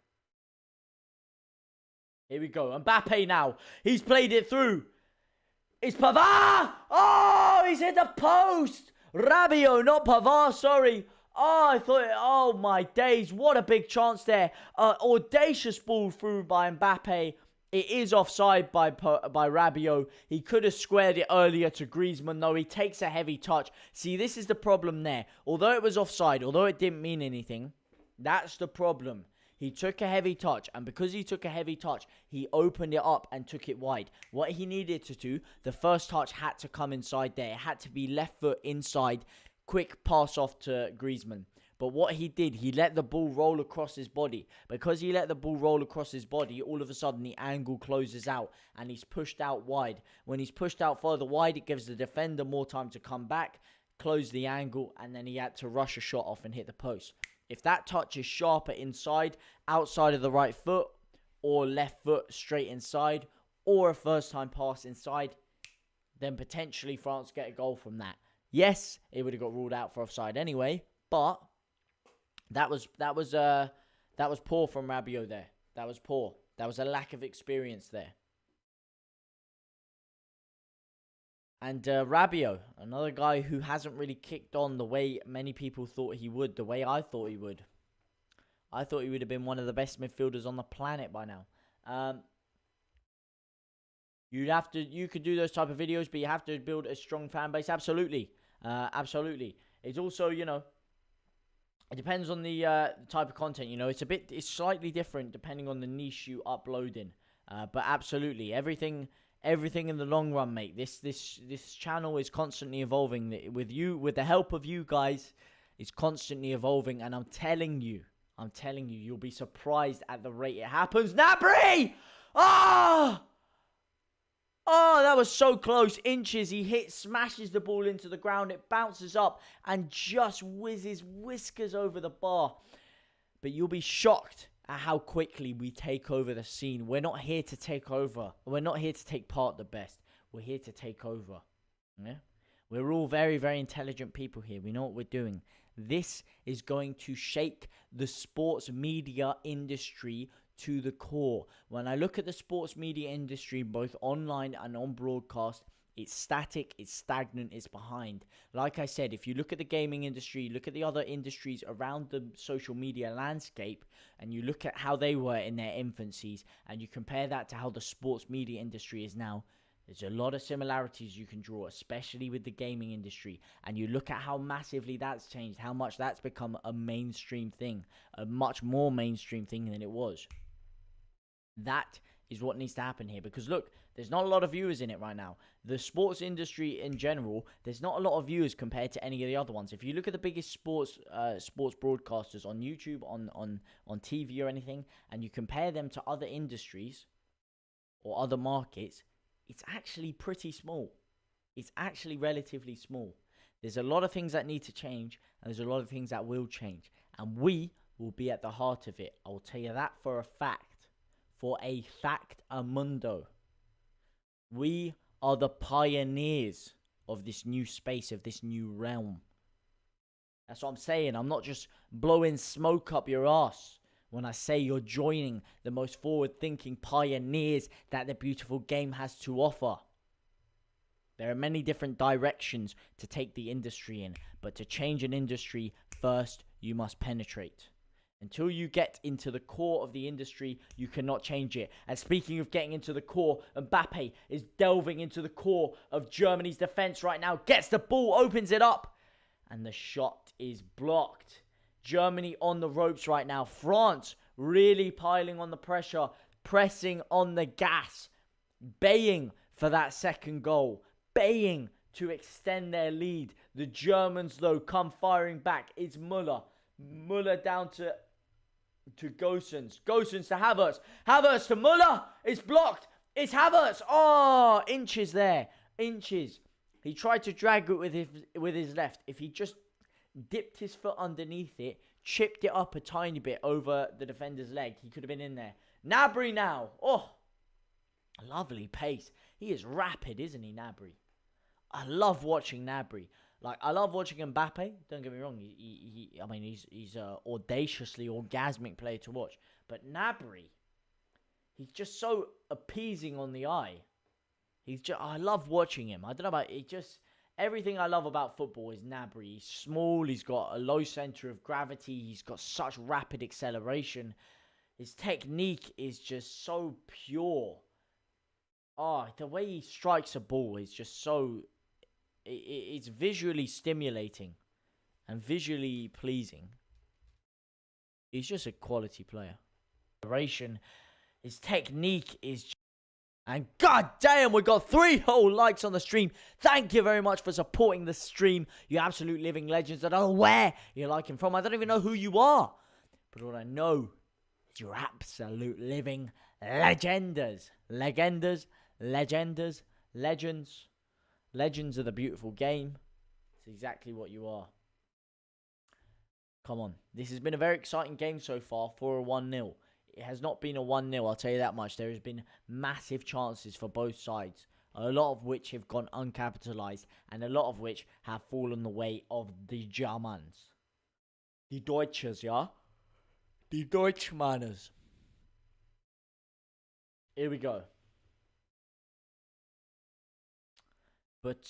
Here we go. Mbappe now. He's played it through. It's Pavard! Oh, he's hit the post! Rabiot, not Pavard, sorry. Oh, I thought, oh my days, what a big chance there. Audacious ball through by Mbappe. It is offside by Rabiot. He could have squared it earlier to Griezmann, though. He takes a heavy touch. See, this is the problem there. Although it was offside, although it didn't mean anything, that's the problem. He took a heavy touch, and because he took a heavy touch, he opened it up and took it wide. What he needed to do, the first touch had to come inside there. It had to be left foot inside, quick pass off to Griezmann. But what he did, he let the ball roll across his body. Because he let the ball roll across his body, all of a sudden the angle closes out and he's pushed out wide. When he's pushed out further wide, it gives the defender more time to come back, close the angle, and then he had to rush a shot off and hit the post. If that touch is sharper inside, outside of the right foot, or left foot straight inside, or a first-time pass inside, then potentially France get a goal from that. Yes, it would have got ruled out for offside anyway, but that was poor from Rabiot there. That was poor. That was a lack of experience there. And Rabiot, another guy who hasn't really kicked on the way many people thought he would, the way I thought he would. I thought he would have been one of the best midfielders on the planet by now. You could do those type of videos, but you have to build a strong fan base. Absolutely. Absolutely. It's also, it depends on the type of content, it's slightly different depending on the niche you upload in. But absolutely, everything in the long run, mate. This channel is constantly evolving. With the help of you guys, it's constantly evolving, and I'm telling you, you'll be surprised at the rate it happens. Gnabry! Oh, that was so close. Inches. He smashes the ball into the ground. It bounces up and just whiskers over the bar. But you'll be shocked at how quickly we take over the scene. We're not here to take over. We're not here to take part the best. We're here to take over. Yeah? We're all very, very intelligent people here. We know what we're doing. This is going to shake the sports media industry to the core. When I look at the sports media industry, both online and on broadcast, it's static, it's stagnant, it's behind. Like I said, if you look at the gaming industry, look at the other industries around the social media landscape, and you look at how they were in their infancies, and you compare that to how the sports media industry is now, there's a lot of similarities you can draw, especially with the gaming industry. And you look at how massively that's changed, how much that's become a mainstream thing, a much more mainstream thing than it was. That is what needs to happen here. Because look, there's not a lot of viewers in it right now. The sports industry in general, there's not a lot of viewers compared to any of the other ones. If you look at the biggest sports broadcasters on YouTube, on TV or anything, and you compare them to other industries or other markets, it's actually pretty small. It's actually relatively small. There's a lot of things that need to change, and there's a lot of things that will change. And we will be at the heart of it. I will tell you that for a fact. For a fact, Amundo. We are the pioneers of this new space, of this new realm. That's what I'm saying. I'm not just blowing smoke up your ass when I say you're joining the most forward-thinking pioneers that the beautiful game has to offer. There are many different directions to take the industry in, but to change an industry, first you must penetrate. Until you get into the core of the industry, you cannot change it. And speaking of getting into the core, Mbappe is delving into the core of Germany's defense right now. Gets the ball, opens it up, and the shot is blocked. Germany on the ropes right now. France really piling on the pressure, pressing on the gas, baying for that second goal, baying to extend their lead. The Germans, though, come firing back. It's Müller. Müller down to Gosens. Gosens to Havertz. Havertz to Müller. It's blocked. It's Havertz. Oh, inches there. Inches. He tried to drag it with his left. If he just dipped his foot underneath it, chipped it up a tiny bit over the defender's leg, he could have been in there. Gnabry now. Oh, lovely pace. He is rapid, isn't he, Gnabry? I love watching Gnabry. Like, I love watching Mbappe. Don't get me wrong. He's a audaciously orgasmic player to watch. But Gnabry, he's just so appeasing on the eye. I love watching him. I don't know about it. Everything I love about football is Gnabry. He's small. He's got a low center of gravity. He's got such rapid acceleration. His technique is just so pure. Oh, the way he strikes a ball is just so... It's visually stimulating and visually pleasing. He's just a quality player. His technique is... And god damn, we got 3 whole likes on the stream. Thank you very much for supporting the stream. You absolute living legends. I don't know where you're liking from. I don't even know who you are. But what I know is you're absolute living legenders. Legenders. Legends of the beautiful game. It's exactly what you are. Come on. This has been a very exciting game so far for a 1-0. It has not been a 1-0, I'll tell you that much. There has been massive chances for both sides, a lot of which have gone uncapitalized, and a lot of which have fallen the way of the Germans. Die Deutsches, yeah? Die Deutschmanners. Here we go. But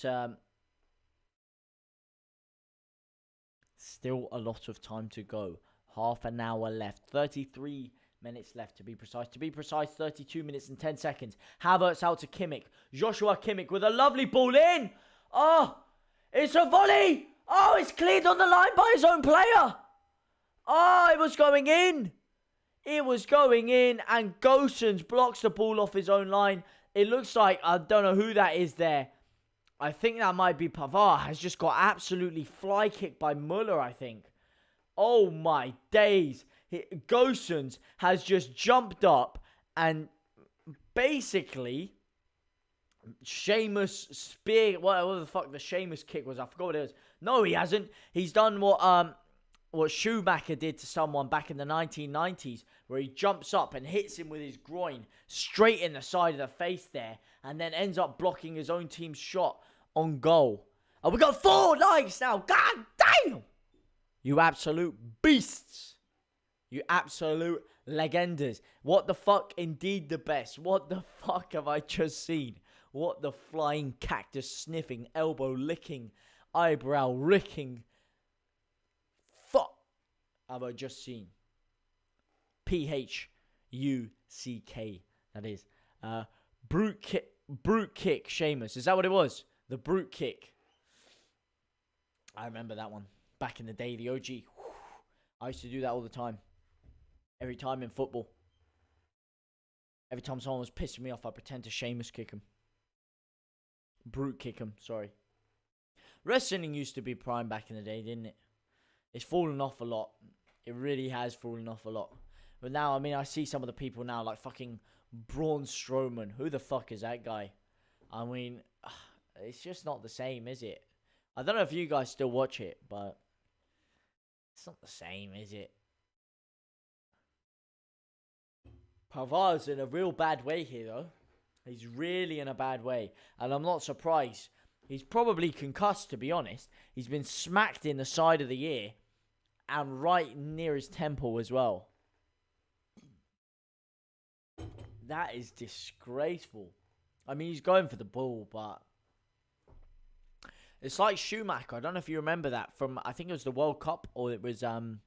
still a lot of time to go. Half an hour left. 33 minutes left to be precise. 32 minutes and 10 seconds. Havertz out to Kimmich. Joshua Kimmich with a lovely ball in. Oh, it's a volley. Oh, it's cleared on the line by his own player. Oh, it was going in. It was going in, and Gosens blocks the ball off his own line. It looks like, I don't know who that is there. I think that might be Pavard. Has just got absolutely fly kicked by Müller, I think. Oh my days. Gosens has just jumped up and basically Sheamus spear, what the fuck the Sheamus kick was. I forgot what it was. No, he hasn't. He's done what Schumacher did to someone back in the 1990s, where he jumps up and hits him with his groin straight in the side of the face there, and then ends up blocking his own team's shot on goal. And we got 4 likes now. God damn! You absolute beasts. You absolute Legendas. What the fuck? Indeed the best. What the fuck have I just seen? What the flying cactus sniffing, elbow licking, eyebrow ricking fuck have I just seen? P-H-U-C-K. That is. Brute kick Sheamus. Is that what it was? The brute kick. I remember that one. Back in the day, the OG. I used to do that all the time. Every time in football. Every time someone was pissing me off, I pretend to Sheamus kick him. Brute kick him, sorry. Wrestling used to be prime back in the day, didn't it? It's fallen off a lot. It really has fallen off a lot. But now, I mean, I see some of the people now, like fucking Braun Strowman. Who the fuck is that guy? I mean, it's just not the same, is it? I don't know if you guys still watch it, but it's not the same, is it? Pavard's in a real bad way here, though. He's really in a bad way. And I'm not surprised. He's probably concussed, to be honest. He's been smacked in the side of the ear and right near his temple as well. That is disgraceful. I mean, he's going for the ball, but it's like Schumacher. I don't know if you remember that from, I think it was the World Cup, or it was the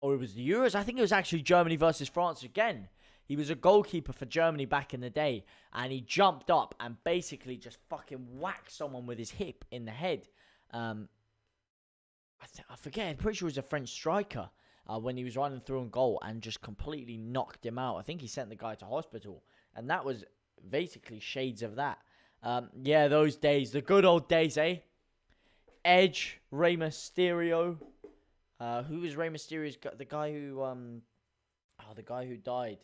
Euros. I think it was actually Germany versus France again. He was a goalkeeper for Germany back in the day, and he jumped up and basically just fucking whacked someone with his hip in the head. I forget, I'm pretty sure it was a French striker when he was running through on goal and just completely knocked him out. I think he sent the guy to hospital, and that was basically shades of that. Yeah, those days, the good old days, eh? Edge, Rey Mysterio. Who was Rey Mysterio's the guy who the guy who died?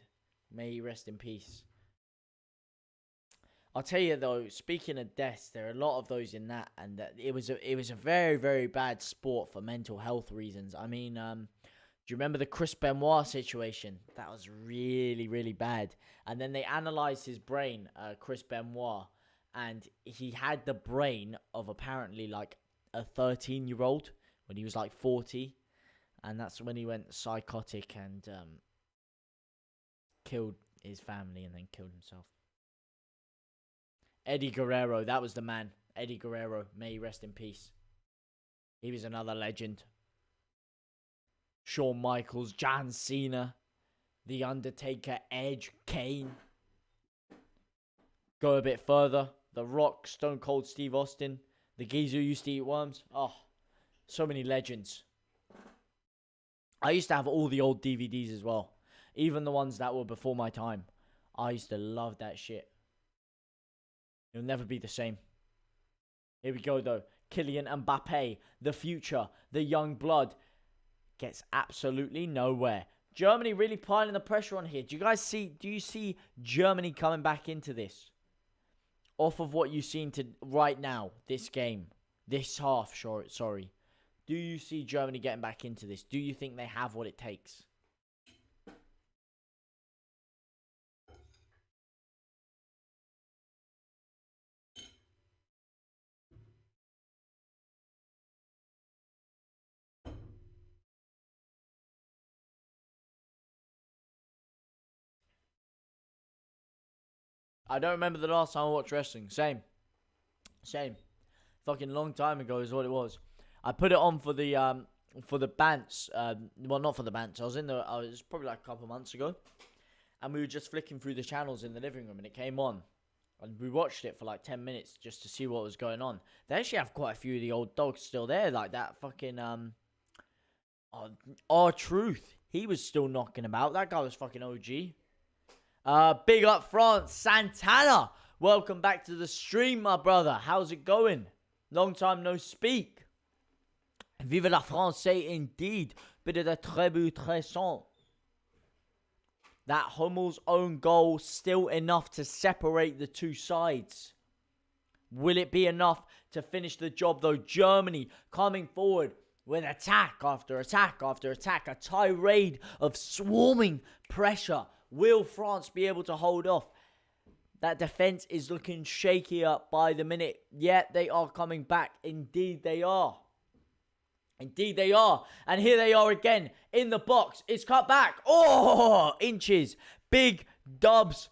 May he rest in peace. I'll tell you though, speaking of deaths, there are a lot of those in that, and it was a very, very bad sport for mental health reasons. I mean, do you remember the Chris Benoit situation? That was really, really bad. And then they analysed his brain, Chris Benoit, and he had the brain of apparently like a 13-year-old when he was like 40. And that's when he went psychotic and killed his family and then killed himself. Eddie Guerrero, that was the man. Eddie Guerrero, may he rest in peace. He was another legend. Shawn Michaels, John Cena, The Undertaker, Edge, Kane. Go a bit further. The Rock, Stone Cold Steve Austin, the geezer who used to eat worms. Oh, so many legends. I used to have all the old DVDs as well. Even the ones that were before my time. I used to love that shit. It'll never be the same. Here we go though. Kylian Mbappe, the future, the young blood, gets absolutely nowhere. Germany really piling the pressure on here. Do you see Germany coming back into this? Off of what you've seen to right now, this game, this half, sorry. Do you see Germany getting back into this? Do you think they have what it takes? I don't remember the last time I watched wrestling. Same. Fucking long time ago is what it was. I put it on for the Bants. Well, not for the Bants. I was probably like a couple months ago, and we were just flicking through the channels in the living room, and it came on, and we watched it for like 10 minutes just to see what was going on. They actually have quite a few of the old dogs still there, like that fucking R-Truth. He was still knocking about. That guy was fucking OG. Big up France, Santana. Welcome back to the stream, my brother. How's it going? Long time no speak. Vive la France, indeed. Bit of the très très. That Hummel's own goal still enough to separate the two sides. Will it be enough to finish the job though? Germany coming forward with attack after attack after attack. A tirade of swarming pressure. Will France be able to hold off? That defense is looking shakier by the minute. Yet they are coming back. Indeed they are. Indeed they are. And here they are again in the box. It's cut back. Oh, inches. Big dubs,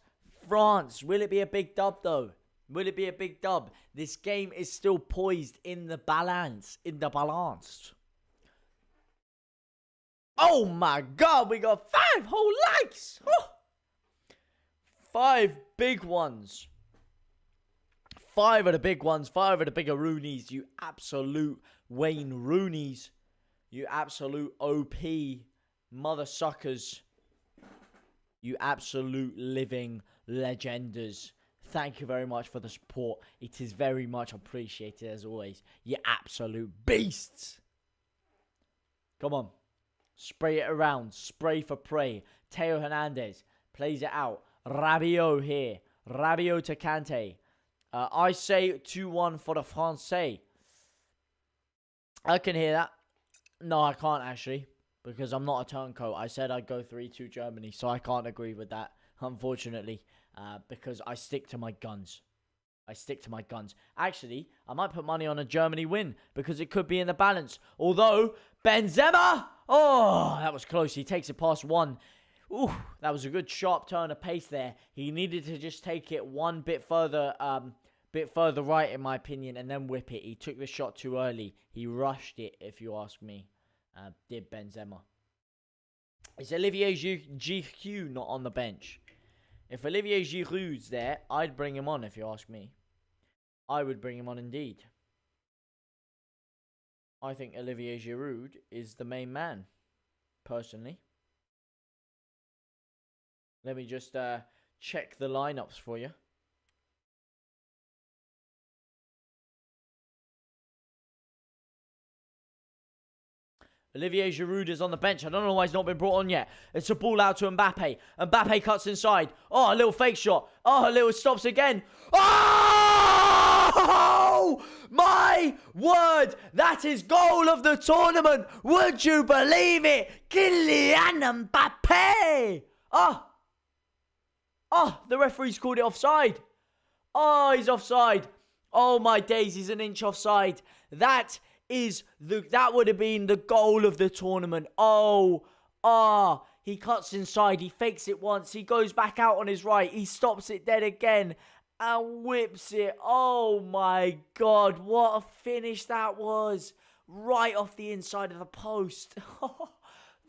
France. Will it be a big dub though? Will it be a big dub? This game is still poised in the balance. Oh my God, we got 5 whole likes. Oh. 5 big ones. 5 of the big ones. 5 of the bigger Roonies. You absolute Wayne Roonies. You absolute OP mother suckers. You absolute living legenders. Thank you very much for the support. It is very much appreciated as always. You absolute beasts. Come on. Spray it around. Spray for prey. Teo Hernandez plays it out. Rabiot here. Rabiot to Kante. I say 2-1 for the Francais. I can hear that. No, I can't actually. Because I'm not a turncoat. I said I'd go 3-2 Germany. So I can't agree with that. Unfortunately. Because I stick to my guns. Actually, I might put money on a Germany win. Because it could be in the balance. Although, Benzema. Oh, that was close. He takes it past 1. Ooh, that was a good sharp turn of pace there. He needed to just take it one bit further right, in my opinion, and then whip it. He took the shot too early. He rushed it, if you ask me. Did Benzema. Is Olivier Giroud not on the bench? If Olivier Giroud's there, I'd bring him on, if you ask me. I would bring him on indeed. I think Olivier Giroud is the main man, personally. Let me just check the lineups for you. Olivier Giroud is on the bench. I don't know why he's not been brought on yet. It's a ball out to Mbappe. Mbappe cuts inside. Oh, a little fake shot. Oh, a little stops again. Oh, my word. That is goal of the tournament. Would you believe it? Kylian Mbappe. Oh, the referee's called it offside. Oh, he's offside. Oh, my days, he's an inch offside. That would have been the goal of the tournament. He cuts inside. He fakes it once. He goes back out on his right. He stops it dead again and whips it. Oh, my God. What a finish that was. Right off the inside of the post.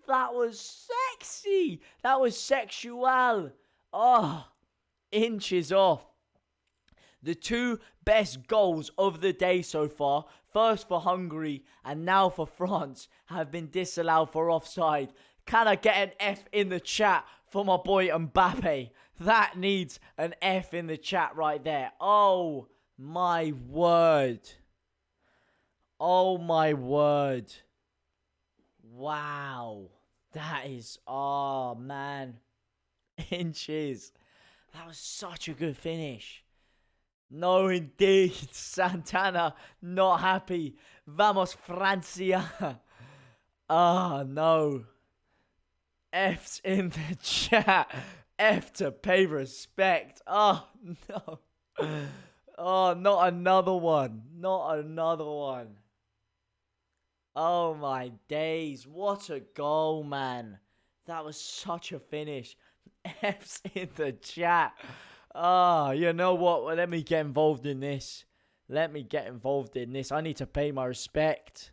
That was sexy. That was sexual. Oh, inches off. The 2 best goals of the day so far, first for Hungary and now for France, have been disallowed for offside. Can I get an F in the chat for my boy Mbappe? That needs an F in the chat right there. Oh, my word. Oh, my word. Wow. That is, oh, man. Inches. That was such a good finish. No, indeed. Santana, not happy. Vamos, Francia. No. F's in the chat. F to pay respect. Oh, no. Oh, not another one. Not another one. Oh, my days. What a goal, man. That was such a finish. F's in the chat. You know what? Well, let me get involved in this. I need to pay my respect.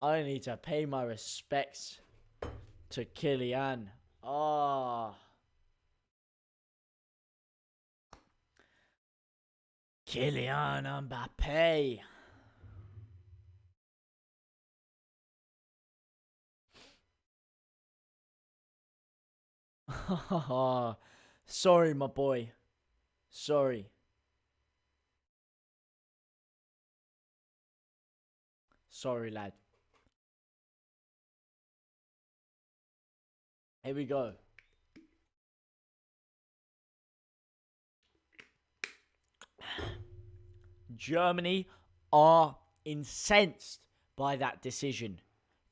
I need to pay my respects to Kylian. Kylian Mbappe. Sorry, my boy. Sorry. Sorry, lad. Here we go. Germany are incensed by that decision.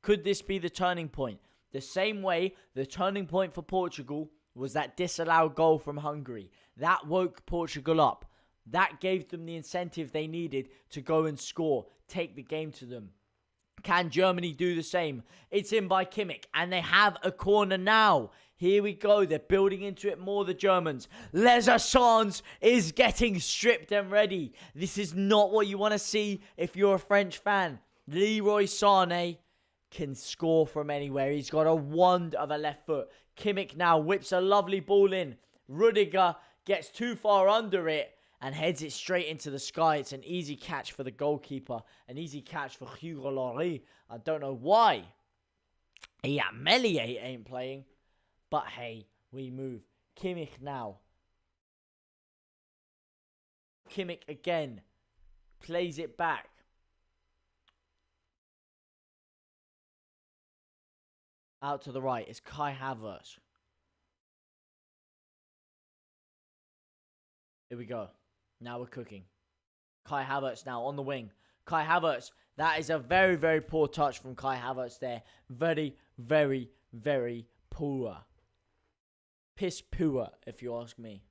Could this be the turning point? The same way the turning point for Portugal was that disallowed goal from Hungary. That woke Portugal up. That gave them the incentive they needed to go and score, take the game to them. Can Germany do the same? It's in by Kimmich, and they have a corner now. Here we go. They're building into it more, the Germans. Sans is getting stripped and ready. This is not what you want to see if you're a French fan. Leroy Sané can score from anywhere. He's got a wand of a left foot. Kimmich now whips a lovely ball in. Rudiger gets too far under it and heads it straight into the sky. It's an easy catch for the goalkeeper. An easy catch for Hugo Lloris. I don't know why. Yeah, Meslier ain't playing. But hey, we move. Kimmich now. Kimmich again. Plays it back. Out to the right. It's Kai Havertz. Here we go. Now we're cooking. Kai Havertz now on the wing. Kai Havertz. That is a very, very poor touch from Kai Havertz there. Very, very, very poor. Piss poor, if you ask me.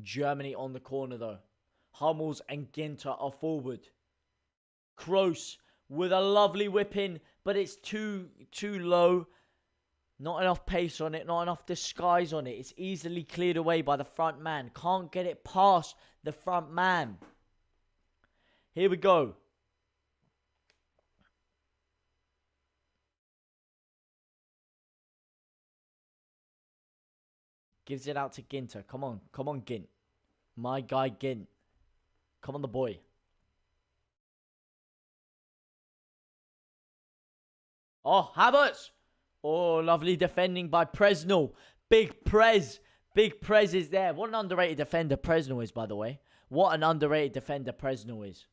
Germany on the corner, though. Hummels and Ginter are forward. Kroos with a lovely whip in, but it's too low. Not enough pace on it, not enough disguise on it. It's easily cleared away by the front man. Can't get it past the front man. Here we go. Gives it out to Ginter. Come on, Gint. My guy, Gint. Come on, the boy. Oh, Havertz. Oh, lovely defending by Presnel. Big Prez. Big Prez is there. What an underrated defender Presnel is, by the way. What an underrated defender Presnel is.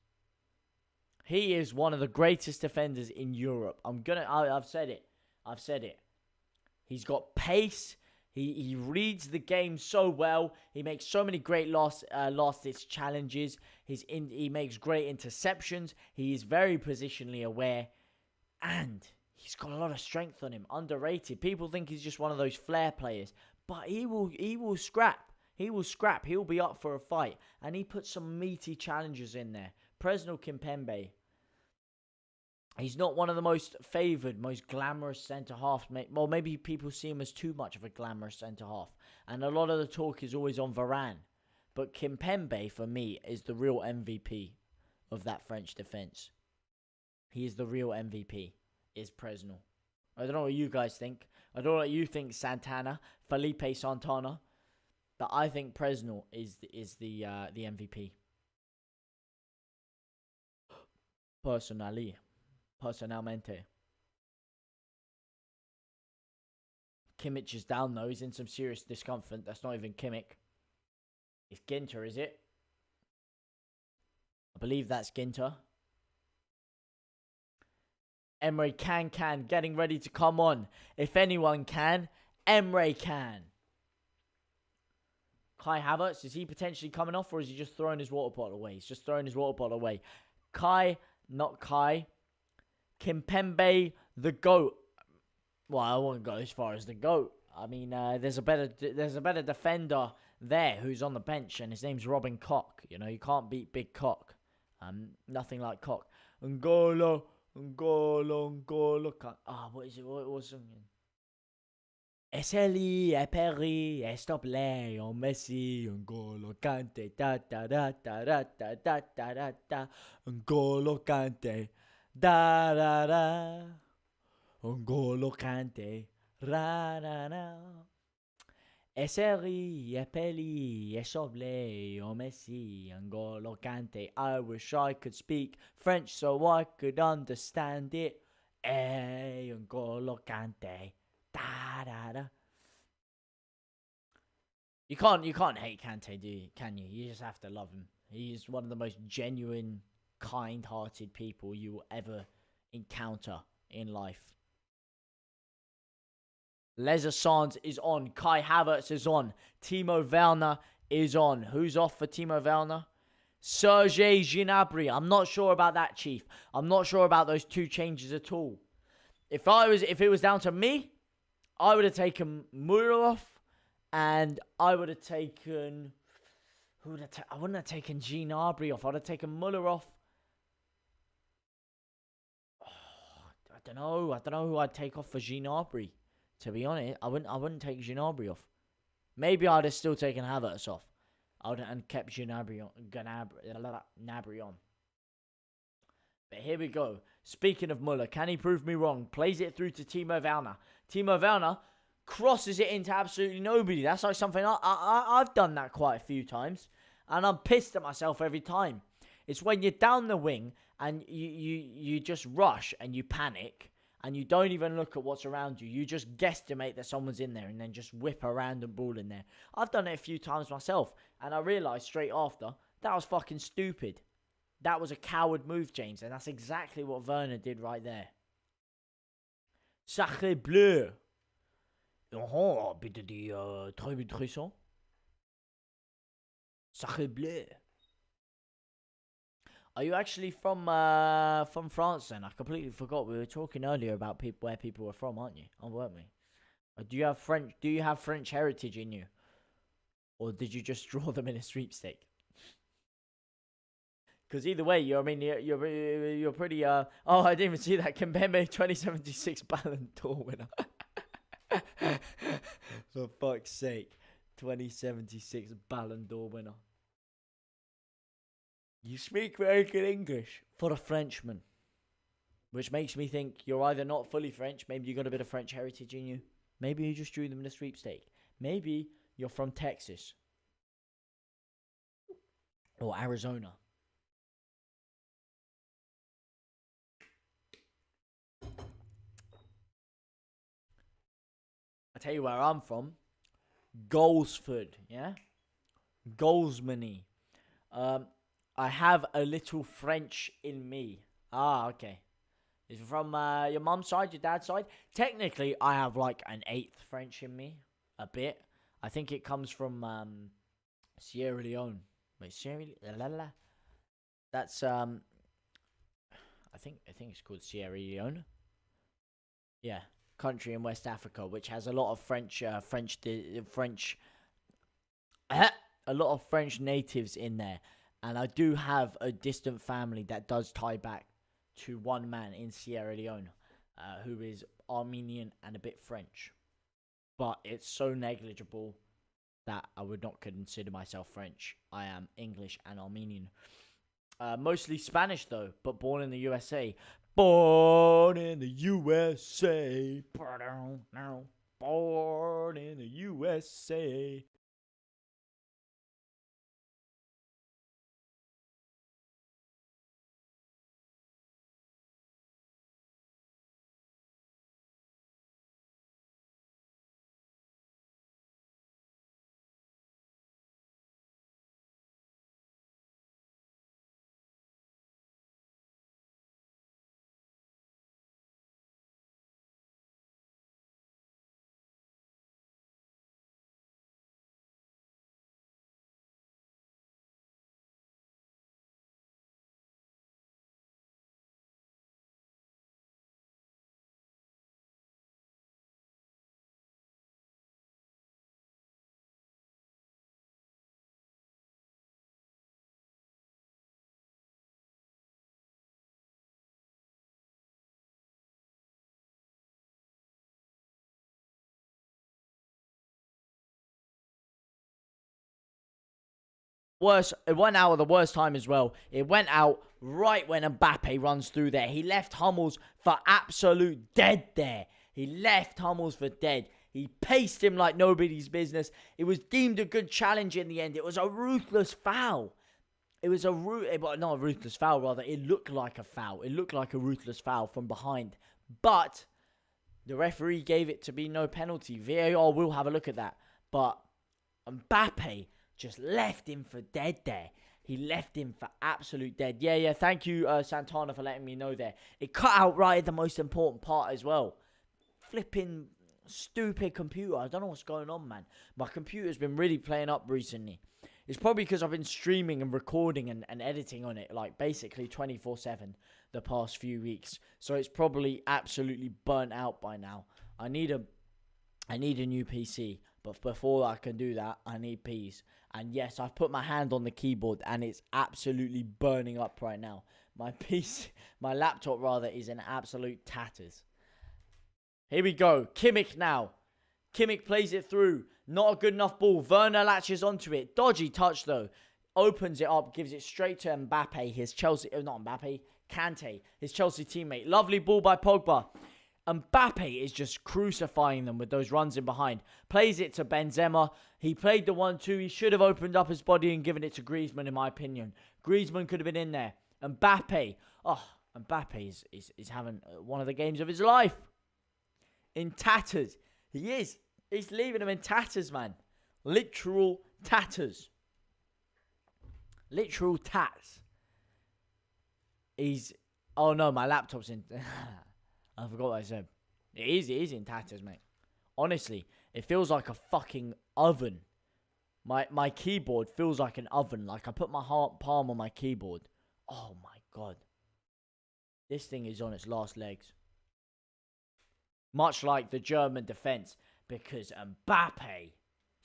He is one of the greatest defenders in Europe. I've said it. He's got pace. He reads the game so well. He makes so many great last-ditch challenges. He makes great interceptions. He is very positionally aware. And he's got a lot of strength on him. Underrated. People think he's just one of those flair players. But he will scrap. He will scrap. He'll be up for a fight. And he puts some meaty challenges in there. Presnel Kimpembe. He's not one of the most favoured, most glamorous centre-halves. Well, maybe people see him as too much of a glamorous centre-half. And a lot of the talk is always on Varane. But Kimpembe, for me, is the real MVP of that French defence. He is the real MVP, is Presnel. I don't know what you guys think. I don't know what you think, Santana, Felipe Santana. But I think Presnel is the MVP. Personalmente. Kimmich is down though. He's in some serious discomfort. That's not even Kimmich. It's Ginter, is it? I believe that's Ginter. Emre can getting ready to come on. If anyone can, Emre can. Kai Havertz, is he potentially coming off, or is he just throwing his water bottle away? He's just throwing his water bottle away. Not Kai. Kimpembe, the GOAT. Well, I won't go as far as the GOAT. I mean, there's a better defender there who's on the bench, and his name's Robin Koch. You know, you can't beat Big Koch. Nothing like Koch. N'Golo. What is it? What was it? Eseli, Eperi, Estople, on Messi, N'Golo Kante, da da da da da da da da da da, N'Golo Kante, da da da, N'Golo Kante, ra na na. Eseri, Epeli, Estople, on Messi, N'Golo Kante. I wish I could speak French so I could understand it. N'Golo Kante. Da, da, da. You can't hate Kante, do you? Can you? You just have to love him. He is one of the most genuine, kind-hearted people you will ever encounter in life. Sans is on. Kai Havertz is on. Timo Werner is on. Who's off for Timo Werner? Sergei Gnabry. I'm not sure about that, Chief. I'm not sure about those two changes at all. If it was down to me, I would have taken Murov And I would have taken... I wouldn't have taken Jean Arbry off. I'd have taken Muller off. I don't know. I don't know who I'd take off for Jean Arbry. To be honest, I wouldn't take Jean Arbry off. Maybe I'd have still taken Havertz off. I would have kept Jean Arbry on. But here we go. Speaking of Muller, can he prove me wrong? Plays it through to Timo Werner. Timo Werner crosses it into absolutely nobody. That's like something I've done that quite a few times. And I'm pissed at myself every time. It's when you're down the wing and you just rush and you panic and you don't even look at what's around you. You just guesstimate that someone's in there and then just whip a random ball in there. I've done it a few times myself and I realised straight after that was fucking stupid. That was a coward move, James, and that's exactly what Werner did right there. Sacré bleu. Oh, bitte die très. Sacré bleu. Are you actually from France then? I completely forgot. We were talking earlier about where people were from, aren't you? Oh, weren't we? Do you have French heritage in you? Or did you just draw them in a sweepstake? Because either way, you're pretty. Oh, I didn't even see that. Kimpembe 2076 Ballon d'Or winner. For fuck's sake, 2076 Ballon d'Or winner. You speak very good English for a Frenchman, which makes me think you're either not fully French. Maybe you got a bit of French heritage in you. Maybe you just drew them in a sweepstake. Maybe you're from Texas or Arizona. I tell you where I'm from. Goldsford, yeah? Goldsmany. I have a little French in me. Ah, okay. Is it from your mum's side, your dad's side? Technically, I have like an 8th French in me. A bit. I think it comes from Sierra Leone. Wait, Sierra Leone? That's I think it's called Sierra Leone. Yeah. Country in West Africa, which has a lot of a lot of French natives in there, and I do have a distant family that does tie back to one man in Sierra Leone, who is Armenian and a bit French, but it's so negligible that I would not consider myself French. I am English and Armenian, mostly Spanish though, but born in the USA. Born in the USA. Born in the USA. Worse, it went out at the worst time as well. It went out right when Mbappe runs through there. He left Hummels for absolute dead there. He left Hummels for dead. He paced him like nobody's business. It was deemed a good challenge in the end. It was a ruthless foul. It was not a ruthless foul, rather. It looked like a foul. It looked like a ruthless foul from behind. But the referee gave it to be no penalty. VAR will have a look at that. But Mbappe just left him for dead there. He left him for absolute dead. Yeah. Thank you, Santana, for letting me know there. It cut out right at the most important part as well. Flipping stupid computer. I don't know what's going on, man. My computer's been really playing up recently. It's probably because I've been streaming and recording and editing on it, like basically 24/7 the past few weeks. So it's probably absolutely burnt out by now. I need a new PC. But before I can do that, I need peas. And yes, I've put my hand on the keyboard and it's absolutely burning up right now. My my laptop rather, is in absolute tatters. Here we go. Kimmich now. Kimmich plays it through. Not a good enough ball. Werner latches onto it. Dodgy touch though. Opens it up. Gives it straight to Mbappe. His Chelsea... not Mbappe. Kante. His Chelsea teammate. Lovely ball by Pogba. Mbappe is just crucifying them with those runs in behind. Plays it to Benzema. He played the 1-2. He should have opened up his body and given it to Griezmann, in my opinion. Griezmann could have been in there. Mbappe. Oh, Mbappe is having one of the games of his life. In tatters. He is. He's leaving him in tatters, man. Literal tatters. Literal tats. He's... oh no, my laptop's in... I forgot what I said. It is in tatters, mate. Honestly, it feels like a fucking oven. My keyboard feels like an oven. Like I put my palm on my keyboard. Oh my god. This thing is on its last legs. Much like the German defence. Because Mbappe,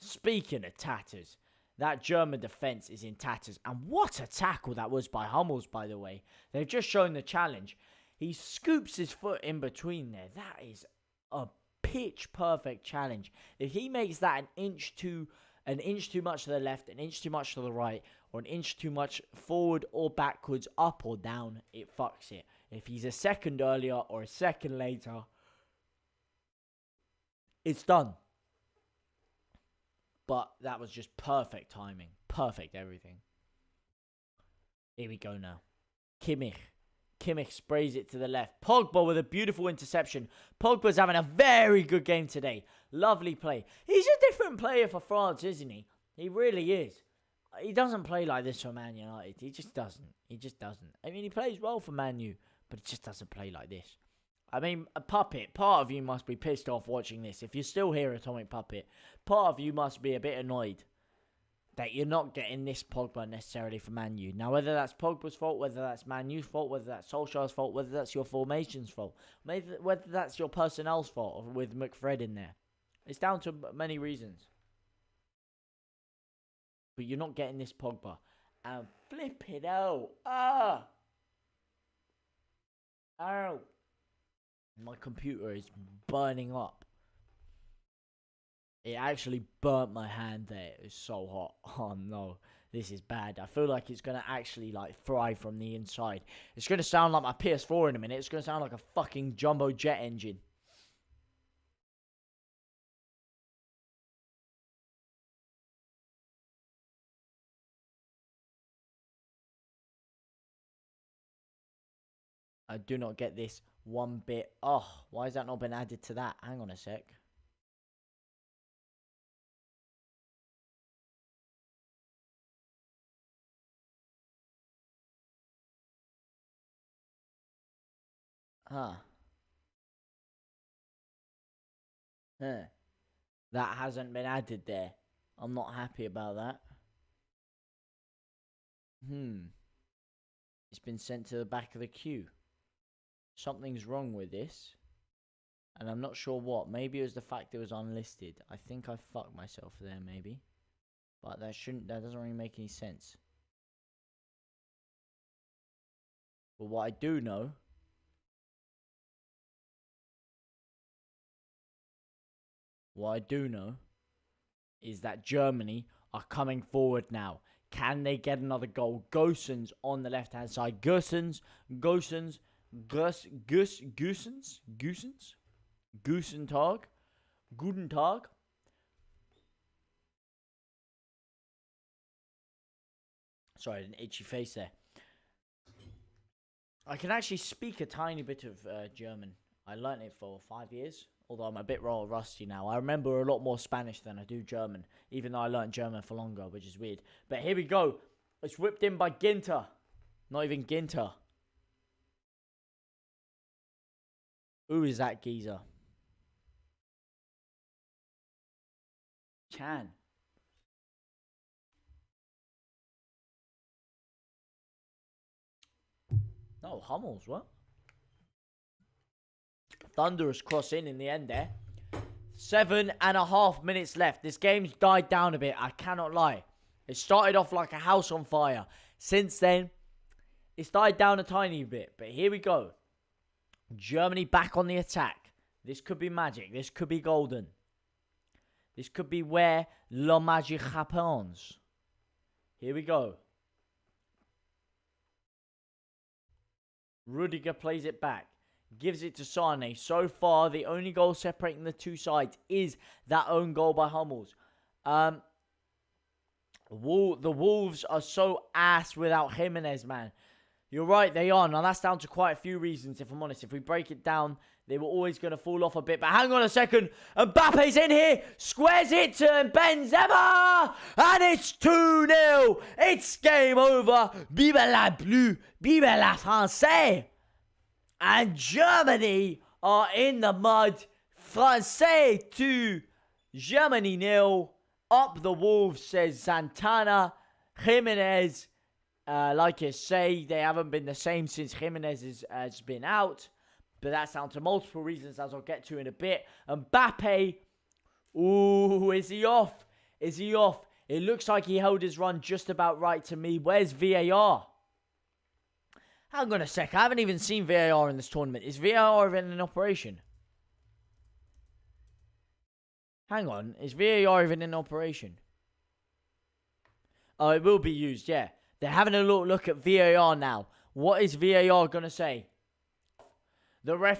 speaking of tatters, that German defence is in tatters. And what a tackle that was by Hummels, by the way. They've just shown the challenge. He scoops his foot in between there. That is a pitch perfect challenge. If he makes that an inch too much to the left, an inch too much to the right, or an inch too much forward or backwards, up or down, it fucks it. If he's a second earlier or a second later, it's done. But that was just perfect timing. Perfect everything. Here we go now. Kimmich sprays it to the left. Pogba with a beautiful interception. Pogba's having a very good game today. Lovely play. He's a different player for France, isn't he? He really is. He doesn't play like this for Man United. He just doesn't. I mean, he plays well for Man U, but he just doesn't play like this. I mean, a Puppet, part of you must be pissed off watching this. If you're still here, Atomic Puppet, part of you must be a bit annoyed that you're not getting this Pogba necessarily for Man U. Now, whether that's Pogba's fault, whether that's Man U's fault, whether that's Solskjaer's fault, whether that's your formation's fault, whether that's your personnel's fault with McFred in there. It's down to many reasons. But you're not getting this Pogba. And flip it out. Ah! Ow! My computer is burning up. It actually burnt my hand there. It was so hot. Oh no, this is bad. I feel like it's going to actually like fry from the inside. It's going to sound like my PS4 in a minute. It's going to sound like a fucking jumbo jet engine. I do not get this one bit. Oh, why has that not been added to that? Hang on a sec. Huh. That hasn't been added there. I'm not happy about that. It's been sent to the back of the queue. Something's wrong with this. And I'm not sure what. Maybe it was the fact it was unlisted. I think I fucked myself there, maybe. But that doesn't really make any sense. But what I do know is that Germany are coming forward now. Can they get another goal? Gosens on the left-hand side. Gusentag. Guten Tag. Sorry, an itchy face there. I can actually speak a tiny bit of German. I learnt it for 5 years. Although I'm a bit rusty now. I remember a lot more Spanish than I do German. Even though I learned German for longer, which is weird. But here we go. It's whipped in by Ginter. Not even Ginter. Who is that geezer? Chan. No, Hummels, what? Thunderous cross in the end there. 7.5 minutes left. This game's died down a bit. I cannot lie. It started off like a house on fire. Since then, it's died down a tiny bit. But here we go. Germany back on the attack. This could be magic. This could be golden. This could be where la magie happens. Here we go. Rudiger plays it back. Gives it to Sane. So far, the only goal separating the two sides is that own goal by Hummels. The Wolves are so ass without Jimenez, man. You're right, they are. Now, that's down to quite a few reasons, if I'm honest. If we break it down, they were always going to fall off a bit. But hang on a second. Mbappe's in here. Squares it to Benzema. And it's 2-0. It's game over. Vive la bleu. Vive la français. And Germany are in the mud. Francais 2. Germany 0. Up the Wolves, says Santana. Jimenez, like I say, they haven't been the same since Jimenez has been out. But that's down to multiple reasons, as I'll get to in a bit. Mbappe, ooh, is he off? Is he off? It looks like he held his run just about right to me. Where's VAR? Hang on a sec. I haven't even seen VAR in this tournament. Is VAR even in operation? Hang on. Is VAR even in operation? Oh, it will be used, yeah. They're having a look at VAR now. What is VAR going to say? The ref